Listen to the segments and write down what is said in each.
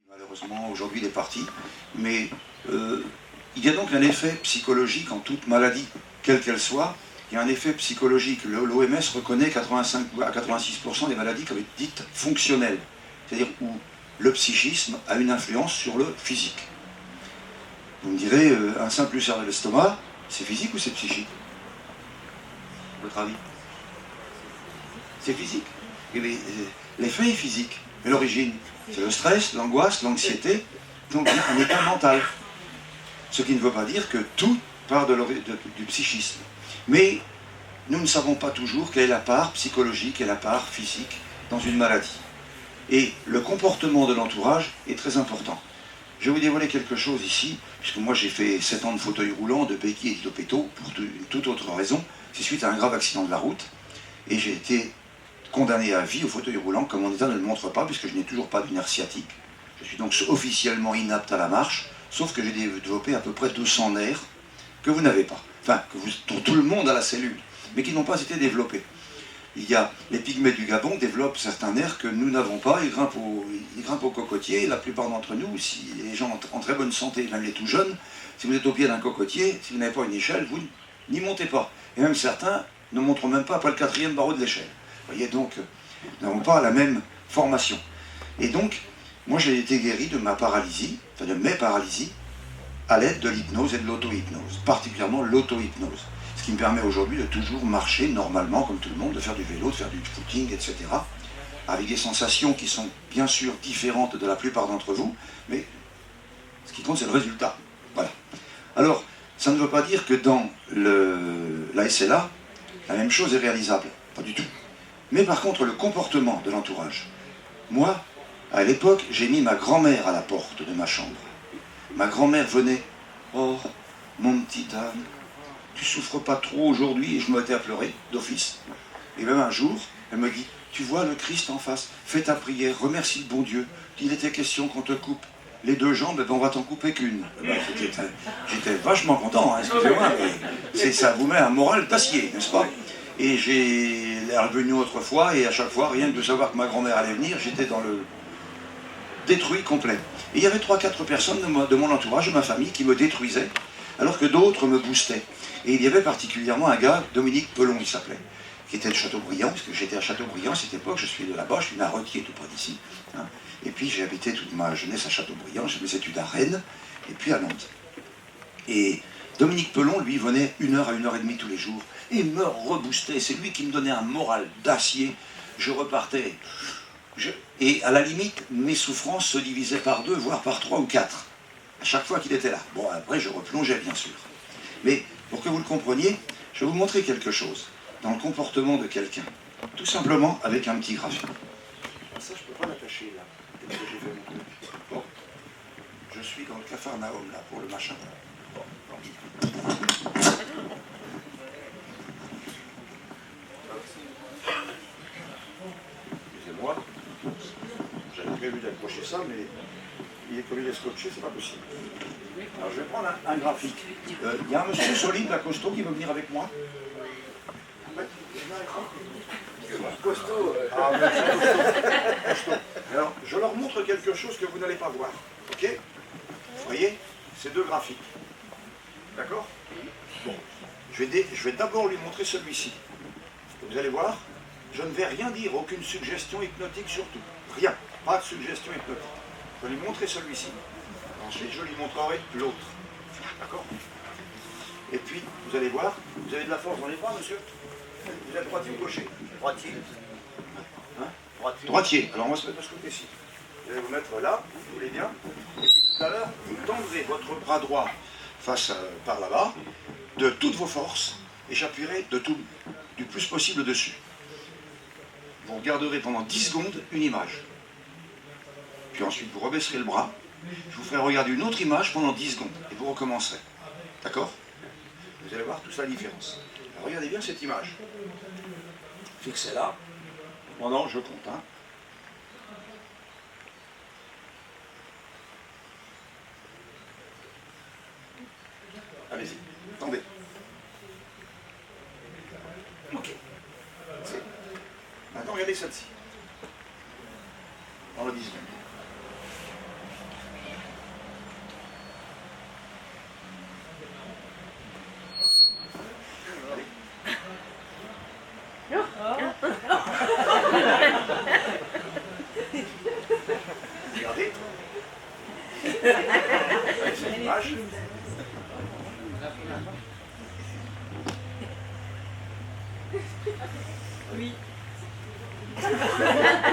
Malheureusement, aujourd'hui, il est parti. Mais il y a donc un effet psychologique en toute maladie, quelle qu'elle soit. Il y a un effet psychologique. L'OMS reconnaît 85 à 86% des maladies comme dites fonctionnelles. C'est-à-dire où le psychisme a une influence sur le physique. Vous me direz, un simple ulcère de l'estomac, c'est physique ou c'est psychique? Votre avis? C'est physique. L'effet est physique. Mais l'origine, c'est le stress, l'angoisse, l'anxiété, donc un état mental. Ce qui ne veut pas dire que tout part du psychisme. Mais nous ne savons pas toujours quelle est la part psychologique et la part physique dans une maladie. Et le comportement de l'entourage est très important. Je vais vous dévoiler quelque chose ici, puisque moi j'ai fait 7 ans de fauteuil roulant, de béquilles et d'hôpitaux, pour une toute autre raison. C'est suite à un grave accident de la route, et j'ai été condamné à vie au fauteuil roulant, comme mon état ne le montre pas, puisque je n'ai toujours pas de nerf sciatique. Je suis donc officiellement inapte à la marche, sauf que j'ai développé à peu près 200 nerfs que vous n'avez pas, enfin, dont tout le monde a la cellule, mais qui n'ont pas été développés. Il y a les pygmées du Gabon développent certains nerfs que nous n'avons pas, ils grimpent au cocotier, et la plupart d'entre nous, si les gens en très bonne santé, même les tout jeunes, si vous êtes au pied d'un cocotier, si vous n'avez pas une échelle, vous n'y montez pas. Et même certains ne montrent même pas après le 4e barreau de l'échelle. Vous voyez, donc, nous n'avons pas la même formation. Et donc, moi j'ai été guéri de ma paralysie, enfin de mes paralysies, à l'aide de l'hypnose et de l'auto-hypnose, particulièrement l'auto-hypnose. Ce qui me permet aujourd'hui de toujours marcher normalement, comme tout le monde, de faire du vélo, de faire du footing, etc. Avec des sensations qui sont bien sûr différentes de la plupart d'entre vous, mais ce qui compte c'est le résultat. Voilà. Alors, ça ne veut pas dire que dans la SLA, la même chose est réalisable. Pas du tout. Mais par contre, le comportement de l'entourage. Moi, à l'époque, j'ai mis ma grand-mère à la porte de ma chambre. Ma grand-mère venait, « Oh, mon petit âne, tu souffres pas trop aujourd'hui ?» Et je me mettais à pleurer, d'office. Et même un jour, elle me dit, « Tu vois le Christ en face, fais ta prière, remercie le bon Dieu. Il était question qu'on te coupe les 2 jambes, ben on va t'en couper qu'une. » J'étais vachement content, hein, excusez-moi, mais ça vous met un moral d'acier, n'est-ce pas? Et elle est revenue autrefois, et à chaque fois, rien que de savoir que ma grand-mère allait venir, j'étais dans le détruit complet. Et il y avait 3-4 personnes de mon entourage, de ma famille, qui me détruisaient, alors que d'autres me boostaient. Et il y avait particulièrement un gars, Dominique Pelon, il s'appelait, qui était de Châteaubriand, parce que j'étais à Châteaubriand à cette époque, je suis de là-bas, je suis né à Retier, tout près d'ici. Hein. Et puis j'ai habité toute ma jeunesse à Châteaubriand, j'ai fait mes études à Rennes, et puis à Nantes. Et Dominique Pelon, lui, venait 1 heure à 1h30 tous les jours, et me reboostait. C'est lui qui me donnait un moral d'acier. Je repartais. Et à la limite, mes souffrances se divisaient par 2, voire par 3 ou 4, à chaque fois qu'il était là. Bon, après, je replongeais, bien sûr. Mais pour que vous le compreniez, je vais vous montrer quelque chose dans le comportement de quelqu'un. Tout simplement avec un petit graphique. Ça, je ne peux pas l'attacher, là. J'ai fait mon truc. Bon. Je suis dans le Capharnaüm, là, pour le machin. Bon, excusez-moi, j'avais prévu d'accrocher ça, mais comme il est scotché, c'est pas possible. Alors je vais prendre un graphique. Il y a un monsieur solide, la costaud, qui veut venir avec moi. Costaud. Ah, costaud. Alors, je leur montre quelque chose que vous n'allez pas voir. Ok? Vous voyez? Ces 2 graphiques. D'accord? Bon. Je vais d'abord lui montrer celui-ci. Vous allez voir, je ne vais rien dire, aucune suggestion hypnotique surtout. Rien. Pas de suggestion hypnotique. Je vais lui montrer celui-ci. Ensuite, je lui montrerai l'autre. D'accord? Et puis, vous allez voir, vous avez de la force dans les bras, monsieur? Vous êtes droitier ou gaucher? Droitier. Hein? Droitier. Droitier. Alors, on va se mettre de ce côté-ci. Vous allez vous mettre là, vous voulez bien. Et puis, tout à l'heure, vous tendrez votre bras droit par là-bas, de toutes vos forces, et j'appuierai du plus possible dessus. Vous regarderez pendant 10 secondes une image. Puis ensuite, vous rebaisserez le bras. Je vous ferai regarder une autre image pendant 10 secondes. Et vous recommencerez. D'accord? Vous allez voir toute la différence. Alors, regardez bien cette image. Fixez-la. Pendant, je compte. Hein. Allez-y. Attendez. Ok. Maintenant, regardez celle-ci. Dans le 10 secondes.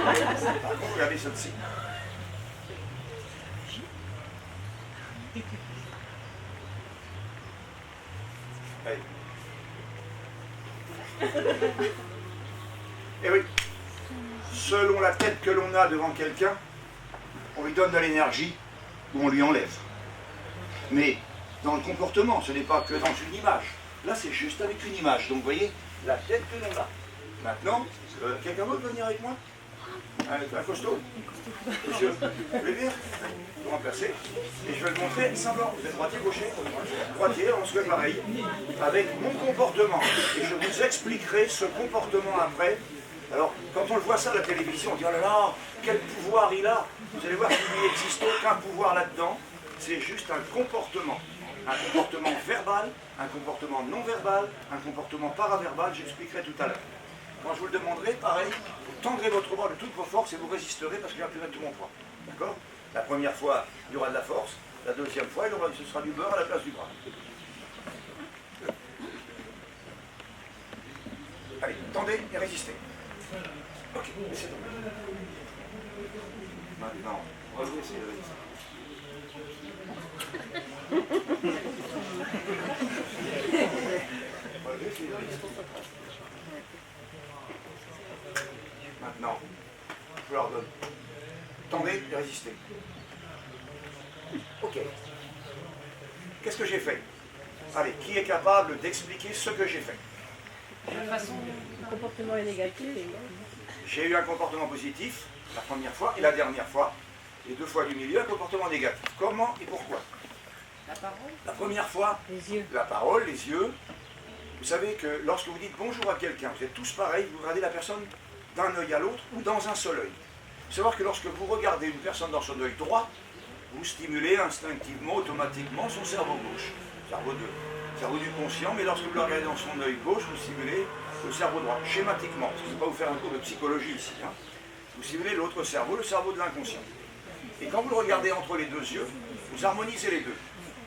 Par contre, regardez celle-ci. Allez. Et oui, selon la tête que l'on a devant quelqu'un, on lui donne de l'énergie ou on lui enlève. Mais dans le comportement, ce n'est pas que dans une image. Là, c'est juste avec une image. Donc, vous voyez, la tête que l'on a. Maintenant, quelqu'un d'autre veut venir avec moi? Un costaud? Monsieur, vous voulez venir? Vous remplacer. Et je vais le montrer simplement. Vous êtes droitier, gaucher? Droitier, on se fait pareil. Avec mon comportement. Et je vous expliquerai ce comportement après. Alors, quand on le voit ça à la télévision, on dit, oh là là, quel pouvoir il a. Vous allez voir qu'il n'existe aucun pouvoir là-dedans. C'est juste un comportement. Un comportement verbal, un comportement non verbal, un comportement paraverbal, j'expliquerai tout à l'heure. Quand je vous le demanderai, pareil, vous tendrez votre bras de toutes vos forces et vous résisterez parce qu'il n'y a plus de tout mon poids. D'accord? La première fois, il y aura de la force. La deuxième fois, ce sera du beurre à la place du bras. Allez, tendez et résistez. Ok, laissez tomber. Maintenant, relevez, essayez de résister. Relevez, essayez de résister. Maintenant, je leur donne. Tendez et résistez. Ok. Qu'est-ce que j'ai fait? Allez, qui est capable d'expliquer ce que j'ai fait? La façon, le comportement est négatif. J'ai eu un comportement positif la première fois et la dernière fois. Et 2 fois du milieu, un comportement négatif. Comment et pourquoi? La parole. La première fois, Les yeux. la parole, les yeux. Vous savez que lorsque vous dites bonjour à quelqu'un, vous êtes tous pareils, vous regardez la personne d'un œil à l'autre ou dans un seul œil. Il faut savoir que lorsque vous regardez une personne dans son œil droit, vous stimulez instinctivement, automatiquement son cerveau gauche, cerveau du conscient, mais lorsque vous le regardez dans son œil gauche, vous stimulez le cerveau droit, schématiquement, parce que je ne vais pas vous faire un cours de psychologie ici. Hein. Vous stimulez l'autre cerveau, le cerveau de l'inconscient. Et quand vous le regardez entre les deux yeux, vous harmonisez les deux.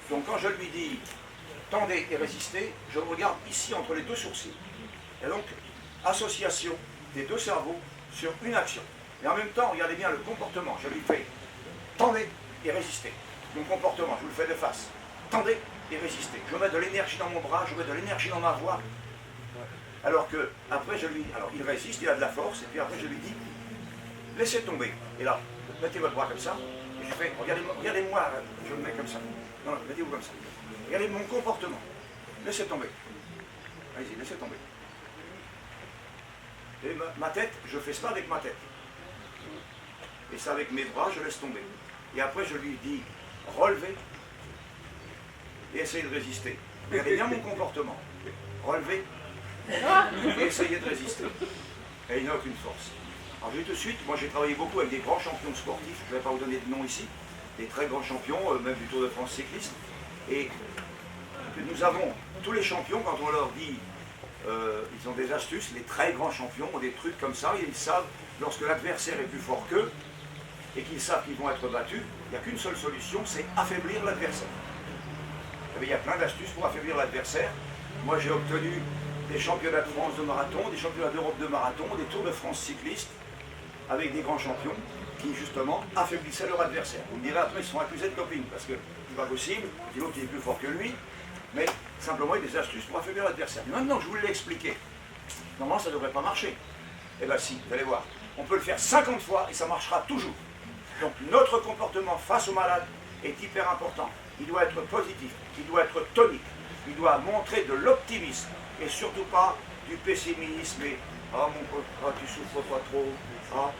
Donc quand je lui dis tendez et résistez, je le regarde ici entre les deux sourcils. Et donc, association des deux cerveaux sur une action. Et en même temps, regardez bien le comportement. Je lui fais tendez et résistez. Mon comportement, je vous le fais de face. Tendez et résistez. Je mets de l'énergie dans mon bras, je mets de l'énergie dans ma voix. Alors que, après, alors il résiste, il a de la force, et puis après, je lui dis laissez tomber. Et là, mettez votre bras comme ça, et je fais regardez-moi, je le mets comme ça. Non, mettez-vous comme ça. Regardez mon comportement. Laissez tomber. Allez-y, laissez tomber. Et ma tête, je fais ça avec ma tête. Et ça avec mes bras, je laisse tomber. Et après, je lui dis, relevez et essayez de résister. Regardez bien mon comportement. Relevez et essayez de résister. Et il n'a aucune force. Alors, je vais tout de suite, moi j'ai travaillé beaucoup avec des grands champions sportifs, je ne vais pas vous donner de nom ici, des très grands champions, même du Tour de France cycliste. Et nous avons tous les champions, quand on leur dit, ils ont des astuces, les très grands champions ont des trucs comme ça, et ils savent, lorsque l'adversaire est plus fort qu'eux, et qu'ils savent qu'ils vont être battus, il n'y a qu'une seule solution, c'est affaiblir l'adversaire. Il y a plein d'astuces pour affaiblir l'adversaire. Moi j'ai obtenu des championnats de France de marathon, des championnats d'Europe de marathon, des Tours de France cyclistes, avec des grands champions qui justement affaiblissaient leur adversaire. Vous me direz après ils sont accusés de doping, parce que c'est pas possible, l'autre est plus fort que lui, mais simplement il y a des astuces pour affaiblir l'adversaire. Maintenant que je vous l'ai expliqué, normalement ça ne devrait pas marcher. Eh bien si, vous allez voir, on peut le faire 50 fois et ça marchera toujours. Donc notre comportement face au malade est hyper important. Il doit être positif, il doit être tonique, il doit montrer de l'optimisme et surtout pas du pessimisme et « Ah mon pote, ah, tu souffres pas trop, ah,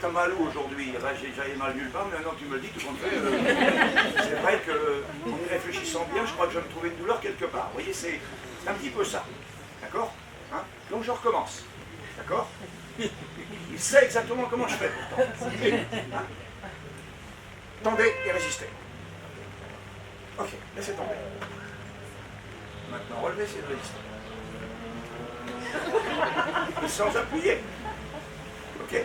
t'as mal où aujourd'hui? J'avais mal nulle part, mais maintenant tu me le dis, tout compte fait, c'est vrai qu'en y réfléchissant bien, je crois que je vais me trouver une douleur quelque part. Vous voyez, c'est un petit peu ça. D'accord, hein? Donc je recommence. D'accord? Il sait exactement comment je fais pourtant. Hein? Tendez et résistez. Ok, laissez tomber. Maintenant, relevez et résistez. Et sans appuyer. Ok?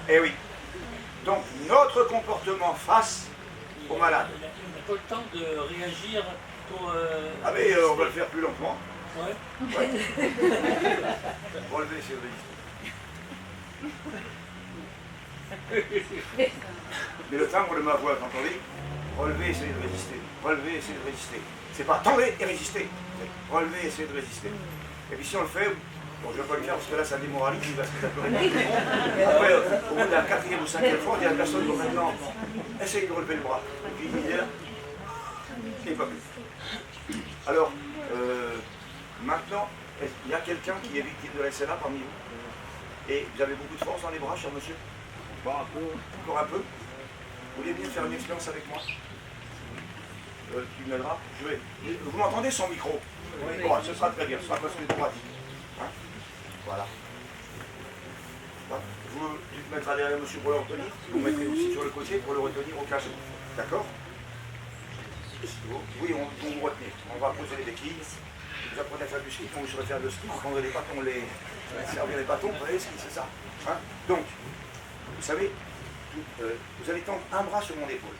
Eh oui. Donc, notre comportement face au malade. On n'a pas le temps de réagir pour... Ah mais on va le faire plus lentement. Ouais. Relevez et résistez. Mais le timbre de ma voix, vous entendez? Relevez, essayez de résister. Relevez, essayez de résister. C'est pas tendez et résistez. Relevez, essayez de résister. Et puis si on le fait, bon, je ne vais pas le faire parce que là ça démoralise, il va se mettre à pleurer. Après, au bout de la 4e ou 5e fois, on dit à la personne, bon, maintenant, essayez de relever le bras. Et puis il dit, et pas plus. Alors, maintenant, il y a quelqu'un qui est victime de la SLA parmi vous. Et vous avez beaucoup de force dans les bras, cher monsieur? Encore un peu. Encore un peu? Vous voulez venir faire une expérience avec moi? Tu m'aideras? Vous m'entendez sans micro? Oui. Bon, ce sera très bien, ce sera parce que c'est pratique. Hein? Voilà. Vous te mettrez derrière monsieur pour le retenir. Vous mettrez aussi sur le côté pour le retenir au cas où. D'accord? Oui, on vous retenir. On va poser les béquilles. Vous apprenez à faire du ski. Quand vous saurez faire du ski, vous prendrez les bâtons, servir les bâtons pour aller ski, c'est ça. Hein? Donc, vous savez, vous allez tendre un bras sur mon épaule.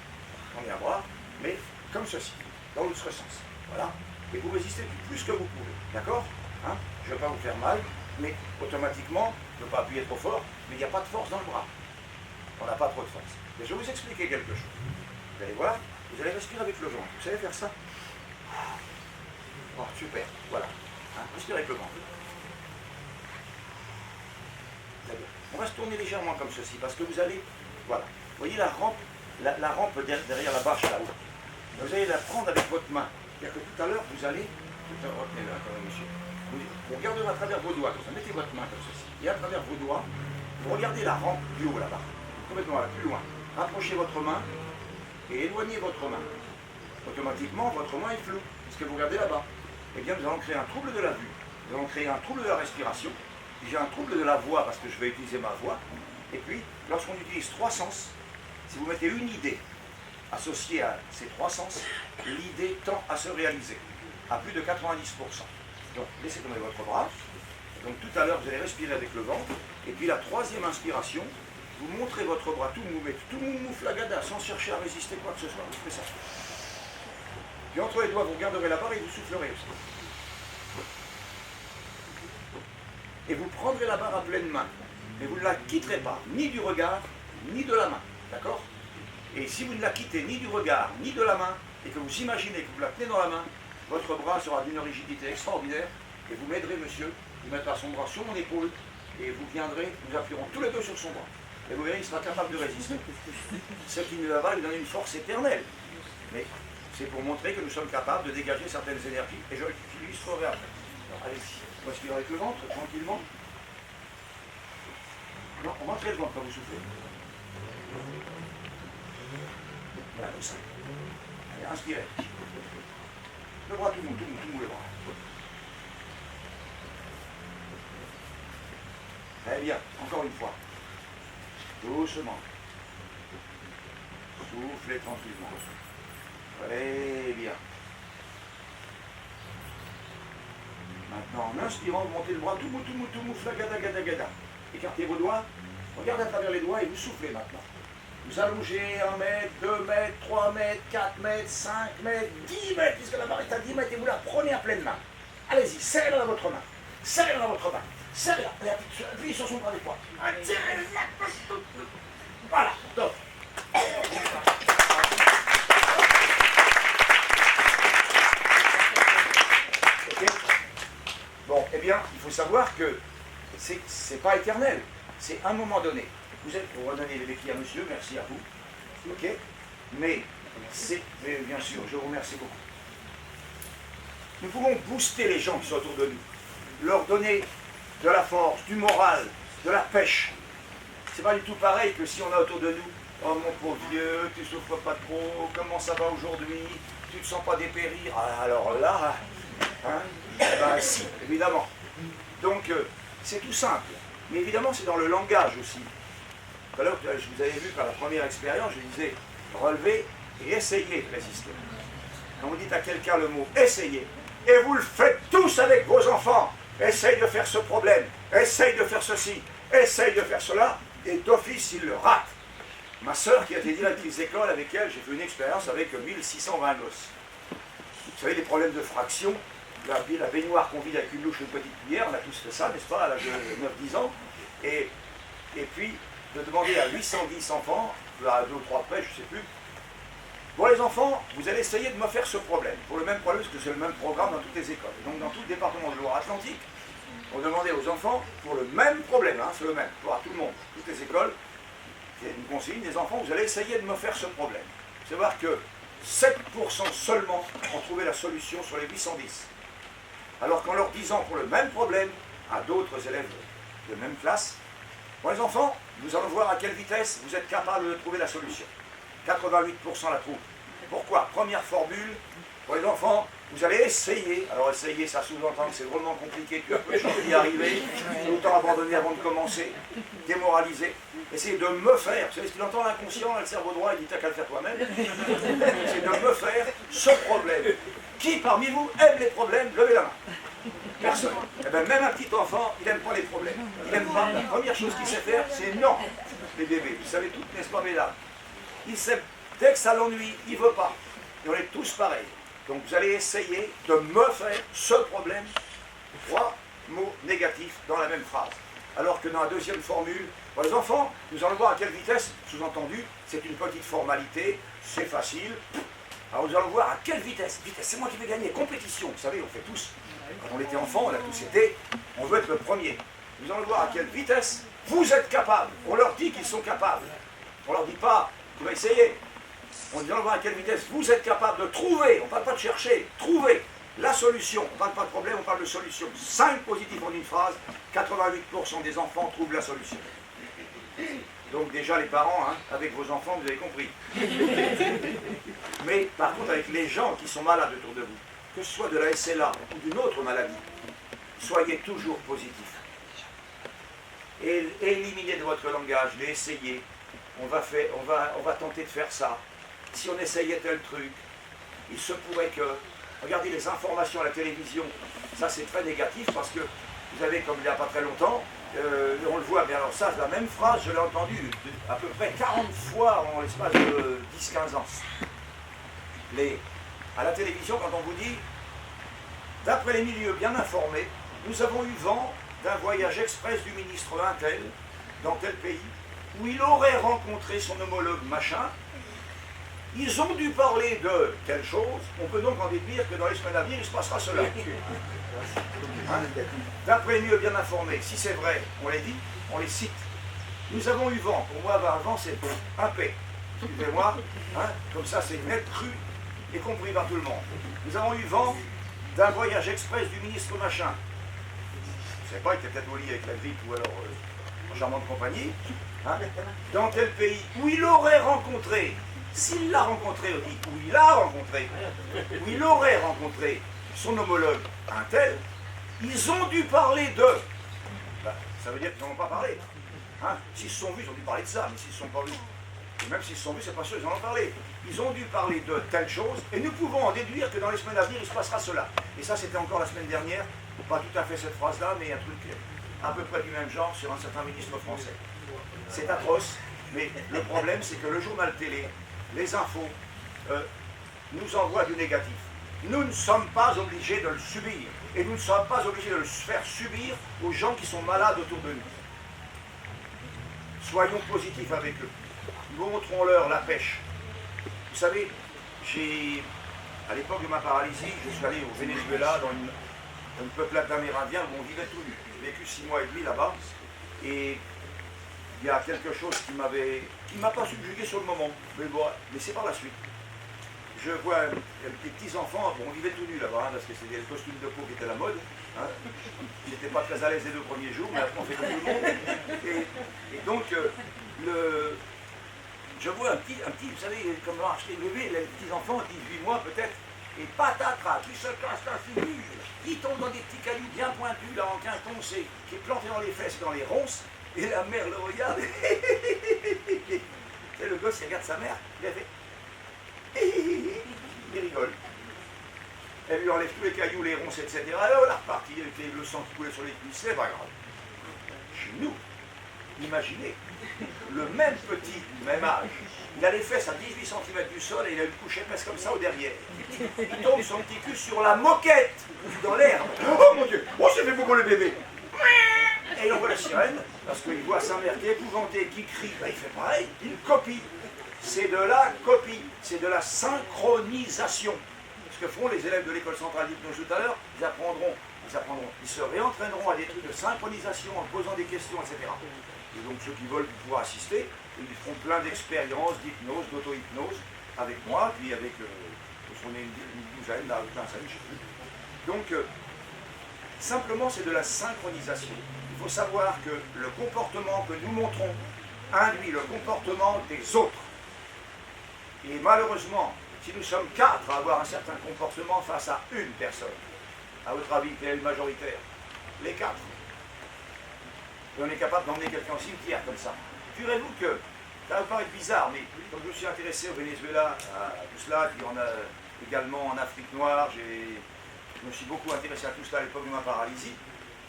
Tendez un bras, mais comme ceci, dans l'autre sens. Voilà. Et vous résistez du plus que vous pouvez. D'accord? Hein? Je ne vais pas vous faire mal, mais automatiquement, je ne veux pas appuyer trop fort, mais il n'y a pas de force dans le bras. On n'a pas trop de force. Mais je vais vous expliquer quelque chose. Vous allez voir, vous allez respirer avec le ventre. Vous savez faire ça? Oh, super. Voilà. Hein? Respirez avec le ventre. On va se tourner légèrement comme ceci, parce que vous allez, voilà, vous voyez la rampe derrière la bâche là-haut. Vous allez la prendre avec votre main. C'est-à-dire que tout à l'heure, vous allez, retenez-le quand même, monsieur. Vous regardez à travers vos doigts, comme ça. Mettez votre main comme ceci. Et à travers vos doigts, vous regardez la rampe du haut là-bas. Complètement là, plus loin. Rapprochez votre main et éloignez votre main. Automatiquement, votre main est floue, puisque vous regardez là-bas. Eh bien, nous allons créer un trouble de la vue. Nous allons créer un trouble de la respiration. J'ai un trouble de la voix parce que je vais utiliser ma voix. Et puis, lorsqu'on utilise trois sens, si vous mettez une idée associée à ces trois sens, l'idée tend à se réaliser à plus de 90%. Donc, laissez tomber votre bras. Donc, tout à l'heure, vous allez respirer avec le ventre. Et puis, la troisième inspiration, vous montrez votre bras tout mou, flagada, sans chercher à résister quoi que ce soit. Vous faites ça. Puis, entre les doigts, vous regarderez la barre et vous soufflerez aussi. Et vous prendrez la barre à pleine main. Mais vous ne la quitterez pas, ni du regard, ni de la main. D'accord? Et si vous ne la quittez ni du regard, ni de la main, et que vous imaginez que vous la tenez dans la main, votre bras sera d'une rigidité extraordinaire, et vous m'aiderez, monsieur, il mettra son bras sur mon épaule, et vous viendrez, nous appuierons tous les deux sur son bras. Et vous verrez, il sera capable de résister. Ce qui nous va lui donner une force éternelle. Mais c'est pour montrer que nous sommes capables de dégager certaines énergies, et je l'illustrerai après. Alors, allez-y. Respirez avec le ventre, tranquillement. Non, on rentre le ventre quand vous soufflez. Voilà, comme ça. Allez, inspirez. Le bras tout mou, le bras. Très bien, encore une fois. Doucement. Soufflez tranquillement. Très bien. Maintenant, en inspirant, vous montez le bras, tout mou, flagada, gada, gada. Écartez vos doigts, regardez à travers les doigts et vous soufflez maintenant. Vous allongez 1 mètre, 2 mètres, 3 mètres, 4 mètres, 5 mètres, 10 mètres, puisque la barre est à 10 mètres et vous la prenez à pleine main. Allez-y, serrez-la dans votre main. Serrez-la dans votre main. Serrez-la. Appuyez sur son bras des poids. Voilà, top. Bon, eh bien, il faut savoir que c'est pas éternel. C'est à un moment donné. Vous êtes pour redonner les béquilles à monsieur, merci à vous. Ok? Mais bien sûr, je vous remercie beaucoup. Nous pouvons booster les gens qui sont autour de nous, leur donner de la force, du moral, de la pêche. C'est pas du tout pareil que si on a autour de nous, oh mon pauvre vieux, tu souffres pas trop, comment ça va aujourd'hui, tu ne te sens pas dépérir. Alors là, hein, ben si, évidemment. Donc c'est tout simple. Mais évidemment, c'est dans le langage aussi. Tout à l'heure, je vous avais vu par la première expérience, je disais relevez et essayez de résister. Quand vous dites à quelqu'un le mot essayez, et vous le faites tous avec vos enfants, essaye de faire ce problème, essaye de faire ceci, essaye de faire cela, et d'office, il le rate. Ma sœur, qui a été directrice d'école, avec elle, j'ai fait une expérience avec 1620 gosses. Vous savez, les problèmes de fraction, la baignoire qu'on vide avec une louche et une petite cuillère, on a tous fait ça, n'est-ce pas, à l'âge de 9-10 ans. Et puis, de demander à 810 enfants, à 2 ou 3 près, je ne sais plus, bon les enfants, vous allez essayer de me faire ce problème, pour le même problème, parce que c'est le même programme dans toutes les écoles. Donc dans tout le département de Loire-Atlantique, on demandait aux enfants, pour le même problème, hein, c'est le même, pour tout le monde, toutes les écoles, il y a une consigne, les enfants, vous allez essayer de me faire ce problème. C'est voir que 7% seulement ont trouvé la solution sur les 810. Alors qu'en leur disant pour le même problème à d'autres élèves de même classe, bon les enfants, nous allons voir à quelle vitesse vous êtes capables de trouver la solution. 88% la trouvent. Pourquoi? Première formule, pour les enfants, vous allez essayer, alors essayer ça sous-entend que c'est drôlement compliqué, tu as peu de chances d'y arriver, autant abandonner avant de commencer, démoraliser, essayer de me faire, vous savez ce qu'il entend l'inconscient, le cerveau droit, il dit t'as qu'à le faire toi-même, c'est de me faire ce problème. Qui parmi vous aime les problèmes? Levez la main. Personne. Eh bien, même un petit enfant, il n'aime pas les problèmes. Il n'aime pas. La première chose qu'il sait faire, c'est non. Les bébés, vous savez tout, n'est-ce pas, mesdames? Il sait, dès que ça l'ennuie, il ne veut pas. Et on est tous pareils. Donc vous allez essayer de me faire ce problème, 3 mots négatifs dans la même phrase. Alors que dans la deuxième formule, pour les enfants, nous allons voir à quelle vitesse, sous-entendu, c'est une petite formalité, c'est facile. Alors nous allons voir à quelle vitesse. Vitesse, c'est moi qui vais gagner. Compétition, vous savez, on fait tous. Quand on était enfant, on a tous été, on veut être le premier. Nous allons voir à quelle vitesse vous êtes capables. On leur dit qu'ils sont capables. On leur dit pas, tu vas essayer. On dit, on va voir à quelle vitesse vous êtes capable de trouver, on ne parle pas de chercher, trouver la solution. On ne parle pas de problème, on parle de solution. 5 positifs en une phrase, 88% des enfants trouvent la solution. Donc déjà les parents, hein, avec vos enfants, vous avez compris. Mais par contre, avec les gens qui sont malades autour de vous, que ce soit de la SLA ou d'une autre maladie, soyez toujours positifs. Et éliminez de votre langage, essayez. On va tenter de faire ça. Si on essayait tel truc, il se pourrait que... Regardez les informations à la télévision, ça c'est très négatif parce que vous avez, comme il n'y a pas très longtemps, on le voit, mais alors ça, la même phrase, je l'ai entendue à peu près 40 fois en l'espace de 10-15 ans. À la télévision, quand on vous dit, d'après les milieux bien informés, nous avons eu vent d'un voyage express du ministre Untel dans tel pays, où il aurait rencontré son homologue machin. Ils ont dû parler de telle chose, on peut donc en déduire que dans les semaines à venir, il se passera cela. Hein? D'après les milieux bien informés, si c'est vrai, on les dit, on les cite. Nous avons eu vent, pour moi avoir vent c'est un P. Excusez-moi, hein? Comme ça c'est net, cru et compris par tout le monde. Nous avons eu vent d'un voyage express du ministre machin. Je ne sais pas, il était peut-être au lit avec la grippe ou alors en charmante compagnie. Hein? Dans tel pays où il aurait rencontré, s'il l'a rencontré, on dit où il a rencontré, où il aurait rencontré son homologue, un tel, ils ont dû parler de. Ben, ça veut dire qu'ils n'en ont pas parlé. Hein? S'ils se sont vus, ils ont dû parler de ça, mais s'ils ne se sont pas vus, et même s'ils se sont vus, c'est pas sûr, ils en ont parlé. Ils ont dû parler de telle chose, et nous pouvons en déduire que dans les semaines à venir, il se passera cela. Et ça, c'était encore la semaine dernière, pas tout à fait cette phrase-là, mais un truc à peu près du même genre sur un certain ministre français. C'est atroce, mais le problème, c'est que le journal télé, les infos, nous envoient du négatif. Nous ne sommes pas obligés de le subir, et nous ne sommes pas obligés de le faire subir aux gens qui sont malades autour de nous. Soyons positifs avec eux. Montrons-leur la pêche. Vous savez, à l'époque de ma paralysie, je suis allé au Venezuela, dans une peuplade d'Amérindiens où on vivait tout nu. J'ai vécu 6 mois et demi là-bas, et il y a quelque chose qui m'a pas subjugué sur le moment, mais c'est par la suite. Je vois des petits enfants, bon, on vivait tout nu là-bas, hein, parce que c'était le costume de peau qui était la mode. Hein. J'étais pas très à l'aise les 2 premiers jours, mais après on fait comme tout le monde. Et donc, je vois un petit, vous savez, comme marche les bébés, les petits enfants, 18 mois peut-être, et patatras, qui se casse la figure, qui tombe dans des petits cailloux bien pointus, là en quinconce, qui est planté dans les fesses, dans les ronces, et la mère le regarde, et le gosse il regarde sa mère, il a fait, il rigole. Elle lui enlève tous les cailloux, les ronces, etc. Alors elle est repartie avec le sang qui coulait sur les cuisses, c'est pas grave. Chez nous, imaginez, le même petit, même âge, il a les fesses à 18 cm du sol et il a une couche épaisse comme ça au derrière. Il tombe son petit cul sur la moquette dans l'herbe. Oh mon Dieu, oh c'est fait beaucoup le bébé. Et il envoie la sirène, parce qu'il voit sa mère qui est épouvantée, qui crie, ben, il fait pareil, il copie. C'est de la copie, c'est de la synchronisation. Ce que feront les élèves de l'école centrale d'hypnose tout à l'heure, ils se réentraîneront à des trucs de synchronisation en posant des questions, etc. Et donc ceux qui veulent pouvoir assister, ils feront plein d'expériences d'hypnose, d'auto-hypnose, avec moi, puis avec, on est une douzaine, là, 15, je ne sais plus. Donc, simplement, c'est de la synchronisation. Il faut savoir que le comportement que nous montrons induit le comportement des autres. Et malheureusement, si nous sommes 4 à avoir un certain comportement face à une personne, à votre avis, quel est le majoritaire? Les 4. Et on est capable d'emmener quelqu'un au cimetière comme ça. Figurez-vous que, ça va vous paraître bizarre, mais comme je me suis intéressé au Venezuela, à tout cela, puis on a également en Afrique noire, je me suis beaucoup intéressé à tout cela à l'époque de ma paralysie.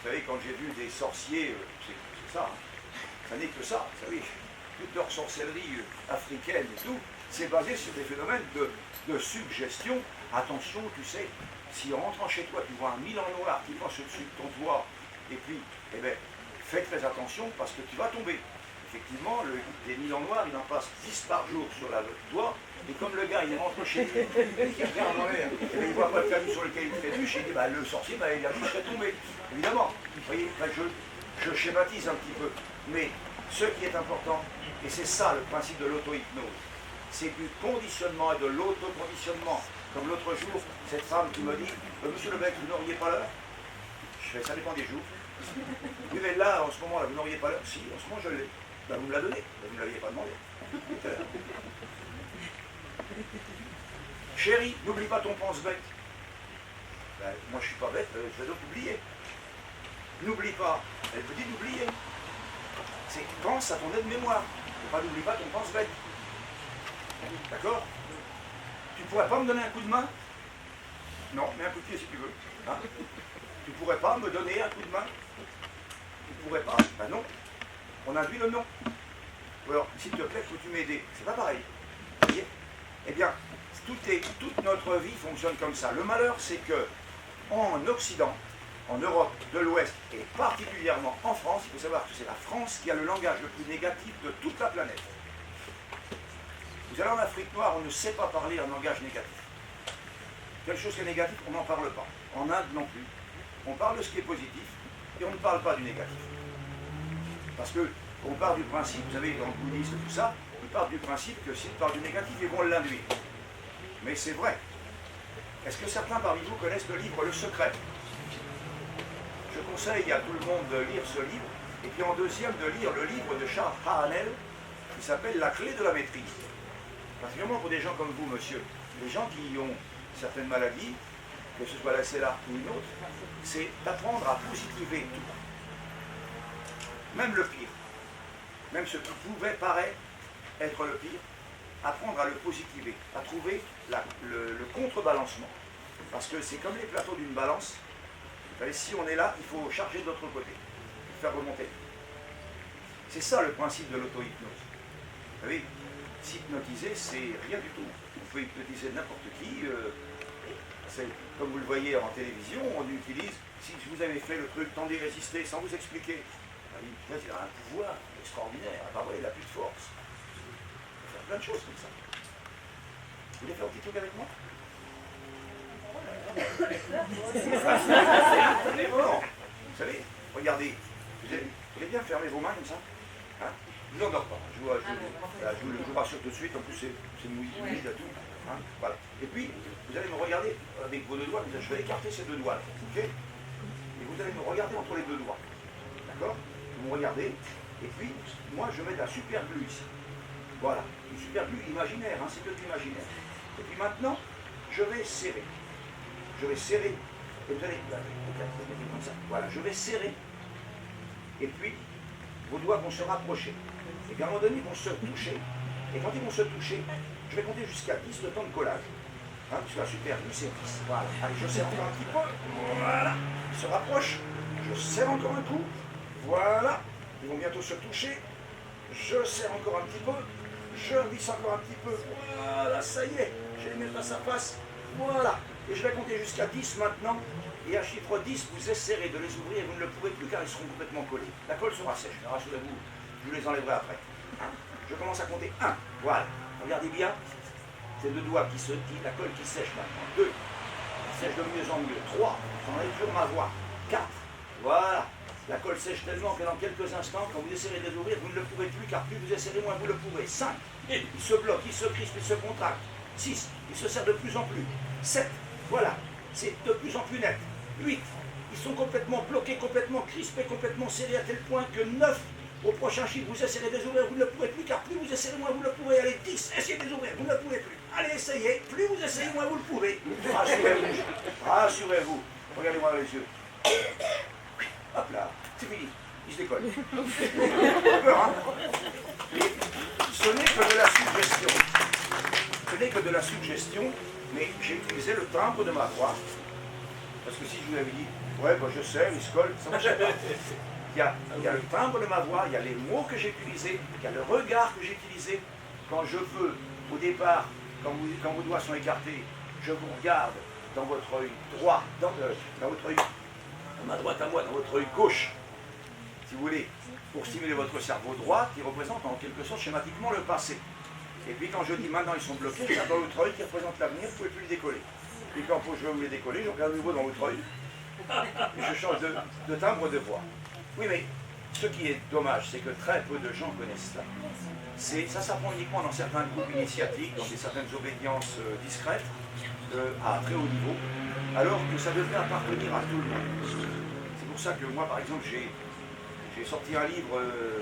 Vous savez, quand j'ai vu des sorciers, c'est ça, ça n'est que ça, vous savez, toute leur sorcellerie africaine et tout, c'est basé sur des phénomènes de suggestion. Attention, tu sais, si en rentrant chez toi, tu vois un Milan noir qui passe au-dessus de ton toit, et puis, eh bien, fais très attention parce que tu vas tomber. Effectivement, les Milans noirs, il en passe 10 par jour sur le toit, et comme le gars, il rentre chez lui, il regarde en l'air, et il ne voit pas le caillou sur lequel il trébuche, et il dit, bah, le sorcier, bah, il a dit, je serais tombé. Évidemment, vous voyez, bah, je schématise un petit peu, mais ce qui est important, et c'est ça le principe de l'auto-hypnose, c'est du conditionnement et de l'autoconditionnement. Comme l'autre jour, cette femme qui me dit, monsieur Lebec, vous n'auriez pas l'heure? Je fais, ça dépend des jours. Oui, mais là, en ce moment, là, vous n'auriez pas l'heure? Si, en ce moment, je l'ai. Ben, vous me la donnez, ben, vous ne l'aviez pas demandé. Chérie, n'oublie pas ton pense-bête. Ben, moi, je ne suis pas bête, je vais donc oublier. N'oublie pas. Elle te dit d'oublier. C'est pense à ton aide-mémoire. Pas n'oublie pas ton pense-bête. D'accord? Tu ne pourrais pas me donner un coup de main? Non, mais un coup de pied si tu veux. Hein? Tu ne pourrais pas me donner un coup de main? Tu ne pourrais pas. Ben non. On induit le non. Ou alors, s'il te plaît, peux-tu m'aider? C'est pas pareil. Vous voyez? Eh bien, toute notre vie fonctionne comme ça. Le malheur, c'est que en Occident, en Europe de l'Ouest, et particulièrement en France, il faut savoir que c'est la France qui a le langage le plus négatif de toute la planète. Vous allez en Afrique noire, on ne sait pas parler un langage négatif. Quelque chose qui est négatif, on n'en parle pas. En Inde non plus. On parle de ce qui est positif et on ne parle pas du négatif. Parce qu'on part du principe, vous savez, dans le bouddhisme et tout ça, ils partent du principe que s'ils parlent du négatif, ils vont l'induire. Mais c'est vrai. Est-ce que certains parmi vous connaissent le livre Le Secret? Je conseille à tout le monde de lire ce livre, et puis en deuxième de lire le livre de Charles Haanel, qui s'appelle La clé de la maîtrise. Particulièrement pour des gens comme vous, monsieur, des gens qui ont certaines maladies, que ce soit la SLA ou une autre, c'est d'apprendre à positiver tout. Même le pire. Même ce qui pouvait paraître être le pire, apprendre à le positiver, à trouver le contrebalancement. Parce que c'est comme les plateaux d'une balance. Vous savez, si on est là, il faut charger de l'autre côté, faire remonter. C'est ça le principe de l'auto-hypnose. Vous savez, s'hypnotiser, c'est rien du tout. Vous pouvez hypnotiser n'importe qui. Comme vous le voyez en télévision, on utilise, si vous avez fait le truc, tendez, résister, sans vous expliquer, il a un pouvoir extraordinaire. Ah bah ouais, il a plus de force. Il peut faire plein de choses comme ça. Vous voulez faire un petit truc avec moi? Non. Vous savez, regardez, vous allez bien fermer vos mains comme ça, hein? Je vous endors pas, je vous rassure tout de suite, en plus c'est humide à tout. Hein? Voilà. Et puis, vous allez me regarder avec vos deux doigts, je vais écarter ces deux doigts, ok? Et vous allez me regarder entre les deux doigts, d'accord? Vous me regardez, et puis, moi je mets de la super glue ici. Voilà, une super glue imaginaire, hein, c'est que de l'imaginaire. Et puis maintenant, je vais serrer. Je vais serrer, et vous allez, comme ça, voilà, je vais serrer. Et puis, vos doigts vont se rapprocher. Et puis à un moment donné, ils vont se toucher. Et quand ils vont se toucher, je vais compter jusqu'à 10 le temps de collage. Hein, parce que la super glue, c'est 10. Voilà. Allez, je serre encore un petit peu. Voilà. Ils se rapprochent. Je serre encore un coup. Voilà. Ils vont bientôt se toucher. Je serre encore un petit peu. Je visse encore un petit peu. Voilà, ça y est. Je vais les mettre face à face. Voilà. Et je vais compter jusqu'à 10 maintenant. et à chiffre 10, vous essaierez de les ouvrir et vous ne le pourrez plus car ils seront complètement collés. La colle sera sèche, mais rassurez-vous, je vous les enlèverai après. Je commence à compter 1, voilà. Regardez bien, c'est le doigt la colle qui sèche maintenant. 2, qui sèche de mieux en mieux. 3, j'en ai toujours ma voix. 4, voilà. La colle sèche tellement que dans quelques instants, quand vous essayerez de les ouvrir, vous ne le pourrez plus, car plus vous essayerez, moins vous le pourrez. 5, il se bloque, il se crispe, il se contracte. 6, il se serre de plus en plus. 7, voilà, c'est de plus en plus net. 8, ils sont complètement bloqués, complètement crispés, complètement serrés, à tel point que 9, au prochain chiffre, vous essayerez de les ouvrir, vous ne le pourrez plus, car plus vous essayerez, moins vous le pourrez. Allez, 10, essayez de les ouvrir, vous ne le pourrez plus. Allez, essayez, plus vous essayez, moins vous le pourrez. Rassurez-vous, rassurez-vous. Regardez-moi dans les yeux. Hop là, c'est fini, il se décolle. Peur, hein? Ce n'est que de la suggestion. Ce n'est que de la suggestion, mais j'ai utilisé le timbre de ma voix. Parce que si je vous avais dit, ouais, bah, je sais, il se colle, ça ne marchait pas. Il y a le timbre de ma voix, il y a les mots que j'ai utilisés, il y a le regard que j'ai utilisé. Quand je veux, au départ, quand vos doigts sont écartés, je vous regarde dans votre œil droit, dans votre œil, ma droite à moi, dans votre œil gauche, si vous voulez, pour stimuler votre cerveau droit, qui représente en quelque sorte schématiquement le passé. Et puis quand je dis maintenant ils sont bloqués, je regarde dans l'autre œil qui représente l'avenir, vous ne pouvez plus le décoller. Et quand je veux vous les décoller, je regarde de nouveau dans l'autre œil, et je change de timbre de voix. Oui, mais ce qui est dommage, c'est que très peu de gens connaissent ça. Ça s'apprend uniquement dans certains groupes initiatiques, dans certaines obédiences discrètes, à très haut niveau, alors que ça devrait appartenir à tout le monde. C'est pour ça que moi, par exemple, j'ai sorti un livre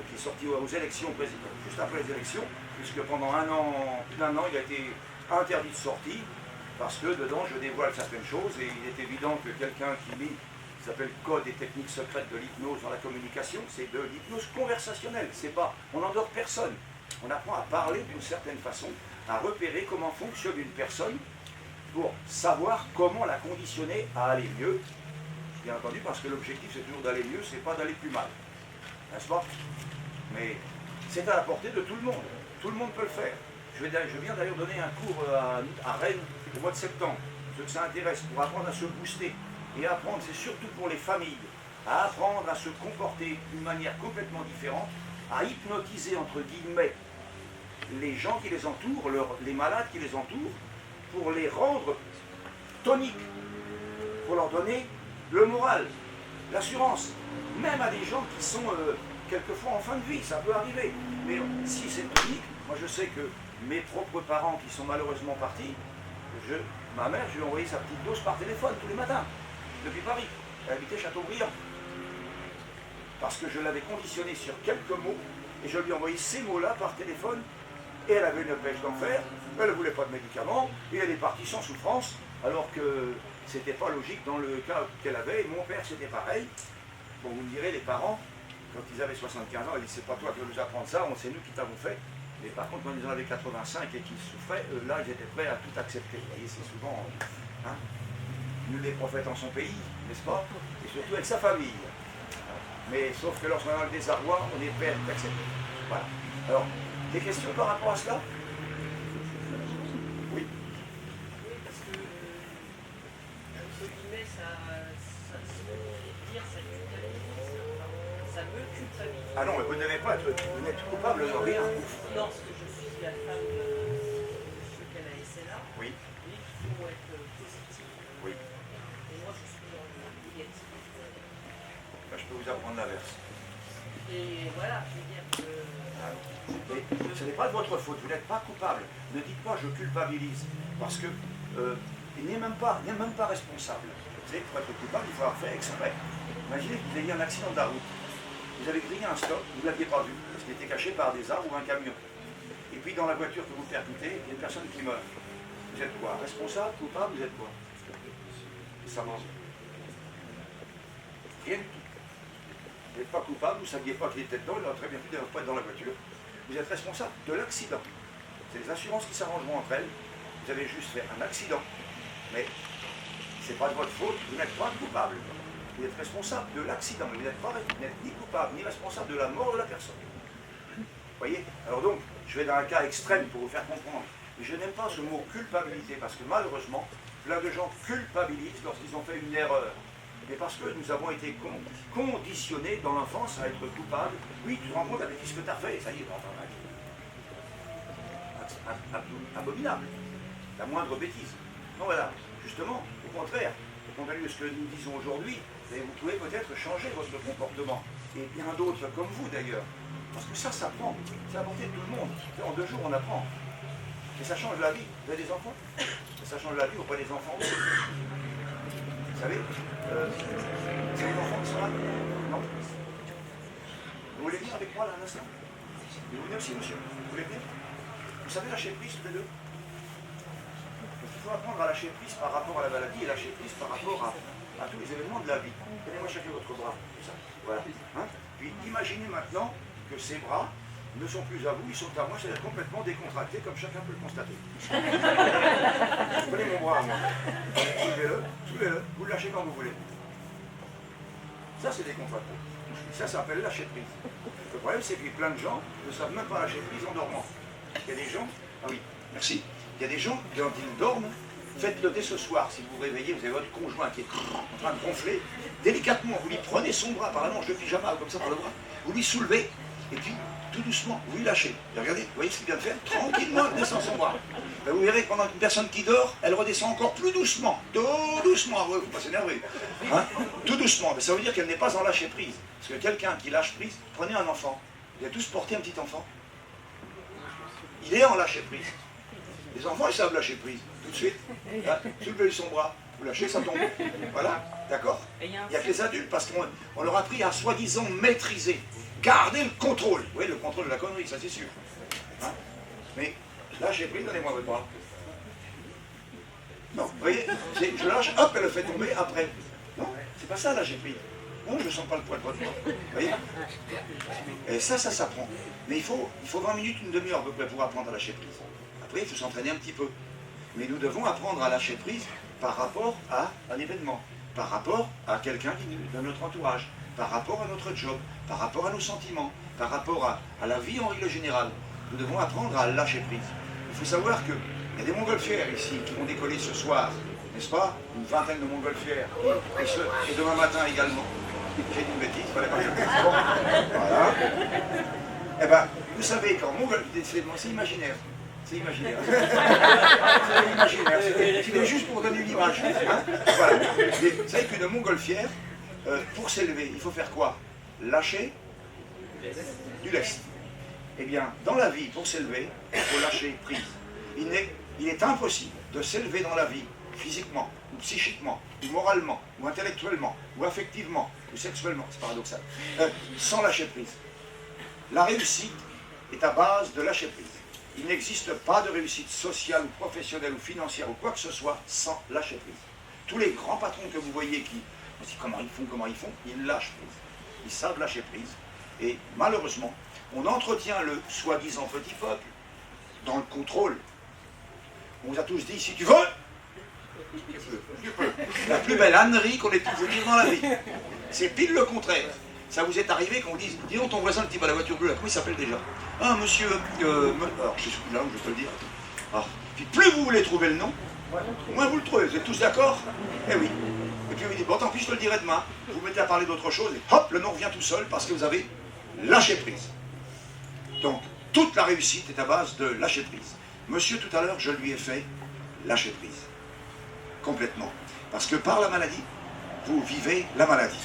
qui est sorti aux élections présidentielles, juste après les élections, puisque pendant plus d'un an, il a été interdit de sortie, parce que dedans, je dévoile certaines choses, et il est évident que quelqu'un qui lit, qui s'appelle Code et techniques secrètes de l'hypnose dans la communication, c'est de l'hypnose conversationnelle. C'est pas, on n'endort personne. On apprend à parler d'une certaine façon, à repérer comment fonctionne une personne, pour savoir comment la conditionner à aller mieux, bien entendu, parce que l'objectif c'est toujours d'aller mieux, c'est pas d'aller plus mal, n'est-ce pas? Mais c'est à la portée de tout le monde peut le faire. Je viens d'ailleurs donner un cours à Rennes au mois de septembre, ceux que ça intéresse, pour apprendre à se booster, et apprendre, c'est surtout pour les familles, à apprendre à se comporter d'une manière complètement différente, à hypnotiser entre guillemets les gens qui les entourent, les malades qui les entourent, pour les rendre toniques, pour leur donner le moral, l'assurance, même à des gens qui sont quelquefois en fin de vie, ça peut arriver. Mais si c'est tonique, moi je sais que mes propres parents qui sont malheureusement partis, ma mère, je lui ai envoyé sa petite dose par téléphone tous les matins, depuis Paris. Elle habitait Châteaubriand. Parce que je l'avais conditionnée sur quelques mots, et je lui ai envoyé ces mots-là par téléphone, et elle avait une pêche d'enfer, elle ne voulait pas de médicaments, et elle est partie sans souffrance, alors que c'était pas logique dans le cas qu'elle avait. Mon père, c'était pareil. Bon, vous me direz, les parents, quand ils avaient 75 ans, ils disaient, c'est pas toi qui vas nous apprendre ça, c'est nous qui t'avons fait. Mais par contre, quand ils en avaient 85 et qu'ils souffraient, là, ils étaient prêts à tout accepter. Vous voyez, c'est souvent, hein, nul n'est prophète en son pays, n'est-ce pas? Et surtout avec sa famille. Mais sauf que lorsqu'on est dans le désarroi, on est prêt à tout accepter. Voilà. Alors, des questions par rapport à cela? Oui. Oui, parce que, entre guillemets, ça me culpabilise. Ah non, mais vous n'avez pas, vous n'êtes coupable de rien. Lorsque je suis la femme de ceux qu'elle a laissé là, Oui. il faut être positif. Oui. Et moi, je suis dans le négatif. Ben, je peux vous apprendre l'inverse. Et voilà, je veux dire que... Mais ce n'est pas de votre faute, vous n'êtes pas coupable. Ne dites pas je culpabilise, parce que il n'est même pas responsable. Vous savez, pour être coupable, il faut avoir fait exprès. Imaginez que vous ayez un accident de la route. Vous avez grillé un stop, vous ne l'aviez pas vu, parce qu'il était caché par des arbres ou un camion. Et puis dans la voiture que vous percutez, il y a une personne qui meurt. Vous êtes quoi? Responsable, coupable, vous êtes quoi? Ça mange. Rien du tout. Vous n'êtes pas coupable, vous ne saviez pas qu'il était dedans, il aurait très bien pu être dans la voiture. Vous êtes responsable de l'accident. C'est les assurances qui s'arrangeront entre elles. Vous avez juste fait un accident. Mais ce n'est pas de votre faute, vous n'êtes pas coupable. Vous êtes responsable de l'accident, mais vous n'êtes ni coupable ni responsable de la mort de la personne. Vous voyez? Alors donc, je vais dans un cas extrême pour vous faire comprendre. Et je n'aime pas ce mot culpabilité, parce que malheureusement, plein de gens culpabilisent lorsqu'ils ont fait une erreur. mais parce que nous avons été conditionnés dans l'enfance à être coupables. Oui, tu te rends compte avec ce que tu as fait, ça y est, abominable, la moindre bêtise. Non, voilà, justement, au contraire de ce que nous disons aujourd'hui, vous pouvez peut-être changer votre comportement, et bien d'autres comme vous d'ailleurs, parce que ça s'apprend, c'est à portée de tout le monde. En 2 jours, on apprend. Et ça change la vie. Vous avez des enfants? Et ça change la vie auprès des enfants. Vous savez, c'est les enfants qui sont là? Non. Vous voulez venir avec moi là un instant? Vous venez aussi, monsieur? Vous voulez venir? Vous savez lâcher prise tous les deux? Il faut apprendre à lâcher prise par rapport à la maladie et lâcher prise par rapport à tous les événements de la vie. Tenez-moi chacun votre bras, comme ça. Voilà. Hein? Puis imaginez maintenant que ces bras ne sont plus à vous, ils sont à moi, c'est-à-dire complètement décontractés, comme chacun peut le constater. Prenez mon bras à moi. Soulevez-le, vous le lâchez quand vous voulez. Ça, c'est décontracté. Ça s'appelle lâcher prise. Le problème, c'est que plein de gens ne savent même pas lâcher prise en dormant. Il y a des gens, ah oui, merci. Il y a des gens, quand ils dorment, faites-le dès ce soir. Si vous vous réveillez, vous avez votre conjoint qui est en train de gonfler. Délicatement, vous lui prenez son bras par la manche de pyjama, comme ça par le bras, vous lui soulevez, et puis tout doucement, vous lui lâchez. Et regardez, vous voyez ce qu'il vient de faire? Tranquillement, il descend son bras. Ben, vous verrez que pendant une personne qui dort, elle redescend encore plus doucement. Tout doucement, il ne faut pas s'énerver. Hein? Tout doucement, mais ça veut dire qu'elle n'est pas en lâcher prise. Parce que quelqu'un qui lâche prise, prenez un enfant. Vous avez tous porté un petit enfant. Il est en lâcher prise. Les enfants, ils savent lâcher prise. Tout de suite. Hein? Soulevez son bras. Vous lâchez, ça tombe. Voilà, d'accord. Il n'y a que les adultes, parce qu'on leur a appris à soi-disant maîtriser. Garder le contrôle. Oui, le contrôle de la connerie, ça c'est sûr. Hein? Mais lâchez prise, donnez-moi votre bras. Non, vous voyez, je lâche, hop, elle le fait tomber après. Non, c'est pas ça lâcher prise. Non, je ne sens pas le poids de votre bras. Vous voyez? Et ça s'apprend. Mais il faut 20 minutes, une demi-heure à peu près pour apprendre à lâcher prise. Après, il faut s'entraîner un petit peu. Mais nous devons apprendre à lâcher prise par rapport à un événement, par rapport à quelqu'un de notre entourage, par rapport à notre job, par rapport à nos sentiments, par rapport à la vie en règle générale. Nous devons apprendre à lâcher prise. Il faut savoir qu'il y a des montgolfières ici qui vont décoller ce soir, n'est-ce pas? Une vingtaine de montgolfières. Et demain matin également. J'ai dit une bêtise, il fallait pas que je le dise. Bon, voilà. Eh bien, vous savez, quand c'est imaginaire. C'est imaginaire. C'est imaginaire. C'était juste pour donner une image. Hein, voilà. Vous savez qu'une montgolfière, pour s'élever, il faut faire quoi? Lâcher du lest. Eh bien, dans la vie, pour s'élever, il faut lâcher prise. Il est impossible de s'élever dans la vie, physiquement, ou psychiquement, ou moralement, ou intellectuellement, ou affectivement, ou sexuellement, c'est paradoxal, sans lâcher prise. La réussite est à base de lâcher prise. Il n'existe pas de réussite sociale ou professionnelle ou financière ou quoi que ce soit sans lâcher prise. Tous les grands patrons que vous voyez qui disent comment ils font, ils lâchent prise. Ils savent lâcher prise. Et malheureusement, on entretient le soi-disant petit peuple dans le contrôle. On vous a tous dit, si tu veux, tu peux. La plus belle ânerie qu'on ait pu vous dire dans la vie. C'est pile le contraire. Ça vous est arrivé qu'on vous dise, dis donc ton voisin le type à la voiture bleue, là, comment il s'appelle déjà? Ah, monsieur, alors je sais là où je peux le dire. Ah, puis plus vous voulez trouver le nom, moins vous le trouvez, vous êtes tous d'accord? Eh oui. Et puis vous dites, bon tant pis, je te le dirai demain. Vous mettez à parler d'autre chose et hop, le nom revient tout seul parce que vous avez lâché prise. Donc, toute la réussite est à base de lâcher prise. Monsieur, tout à l'heure, je lui ai fait lâcher prise. Complètement. Parce que par la maladie, vous vivez la maladie.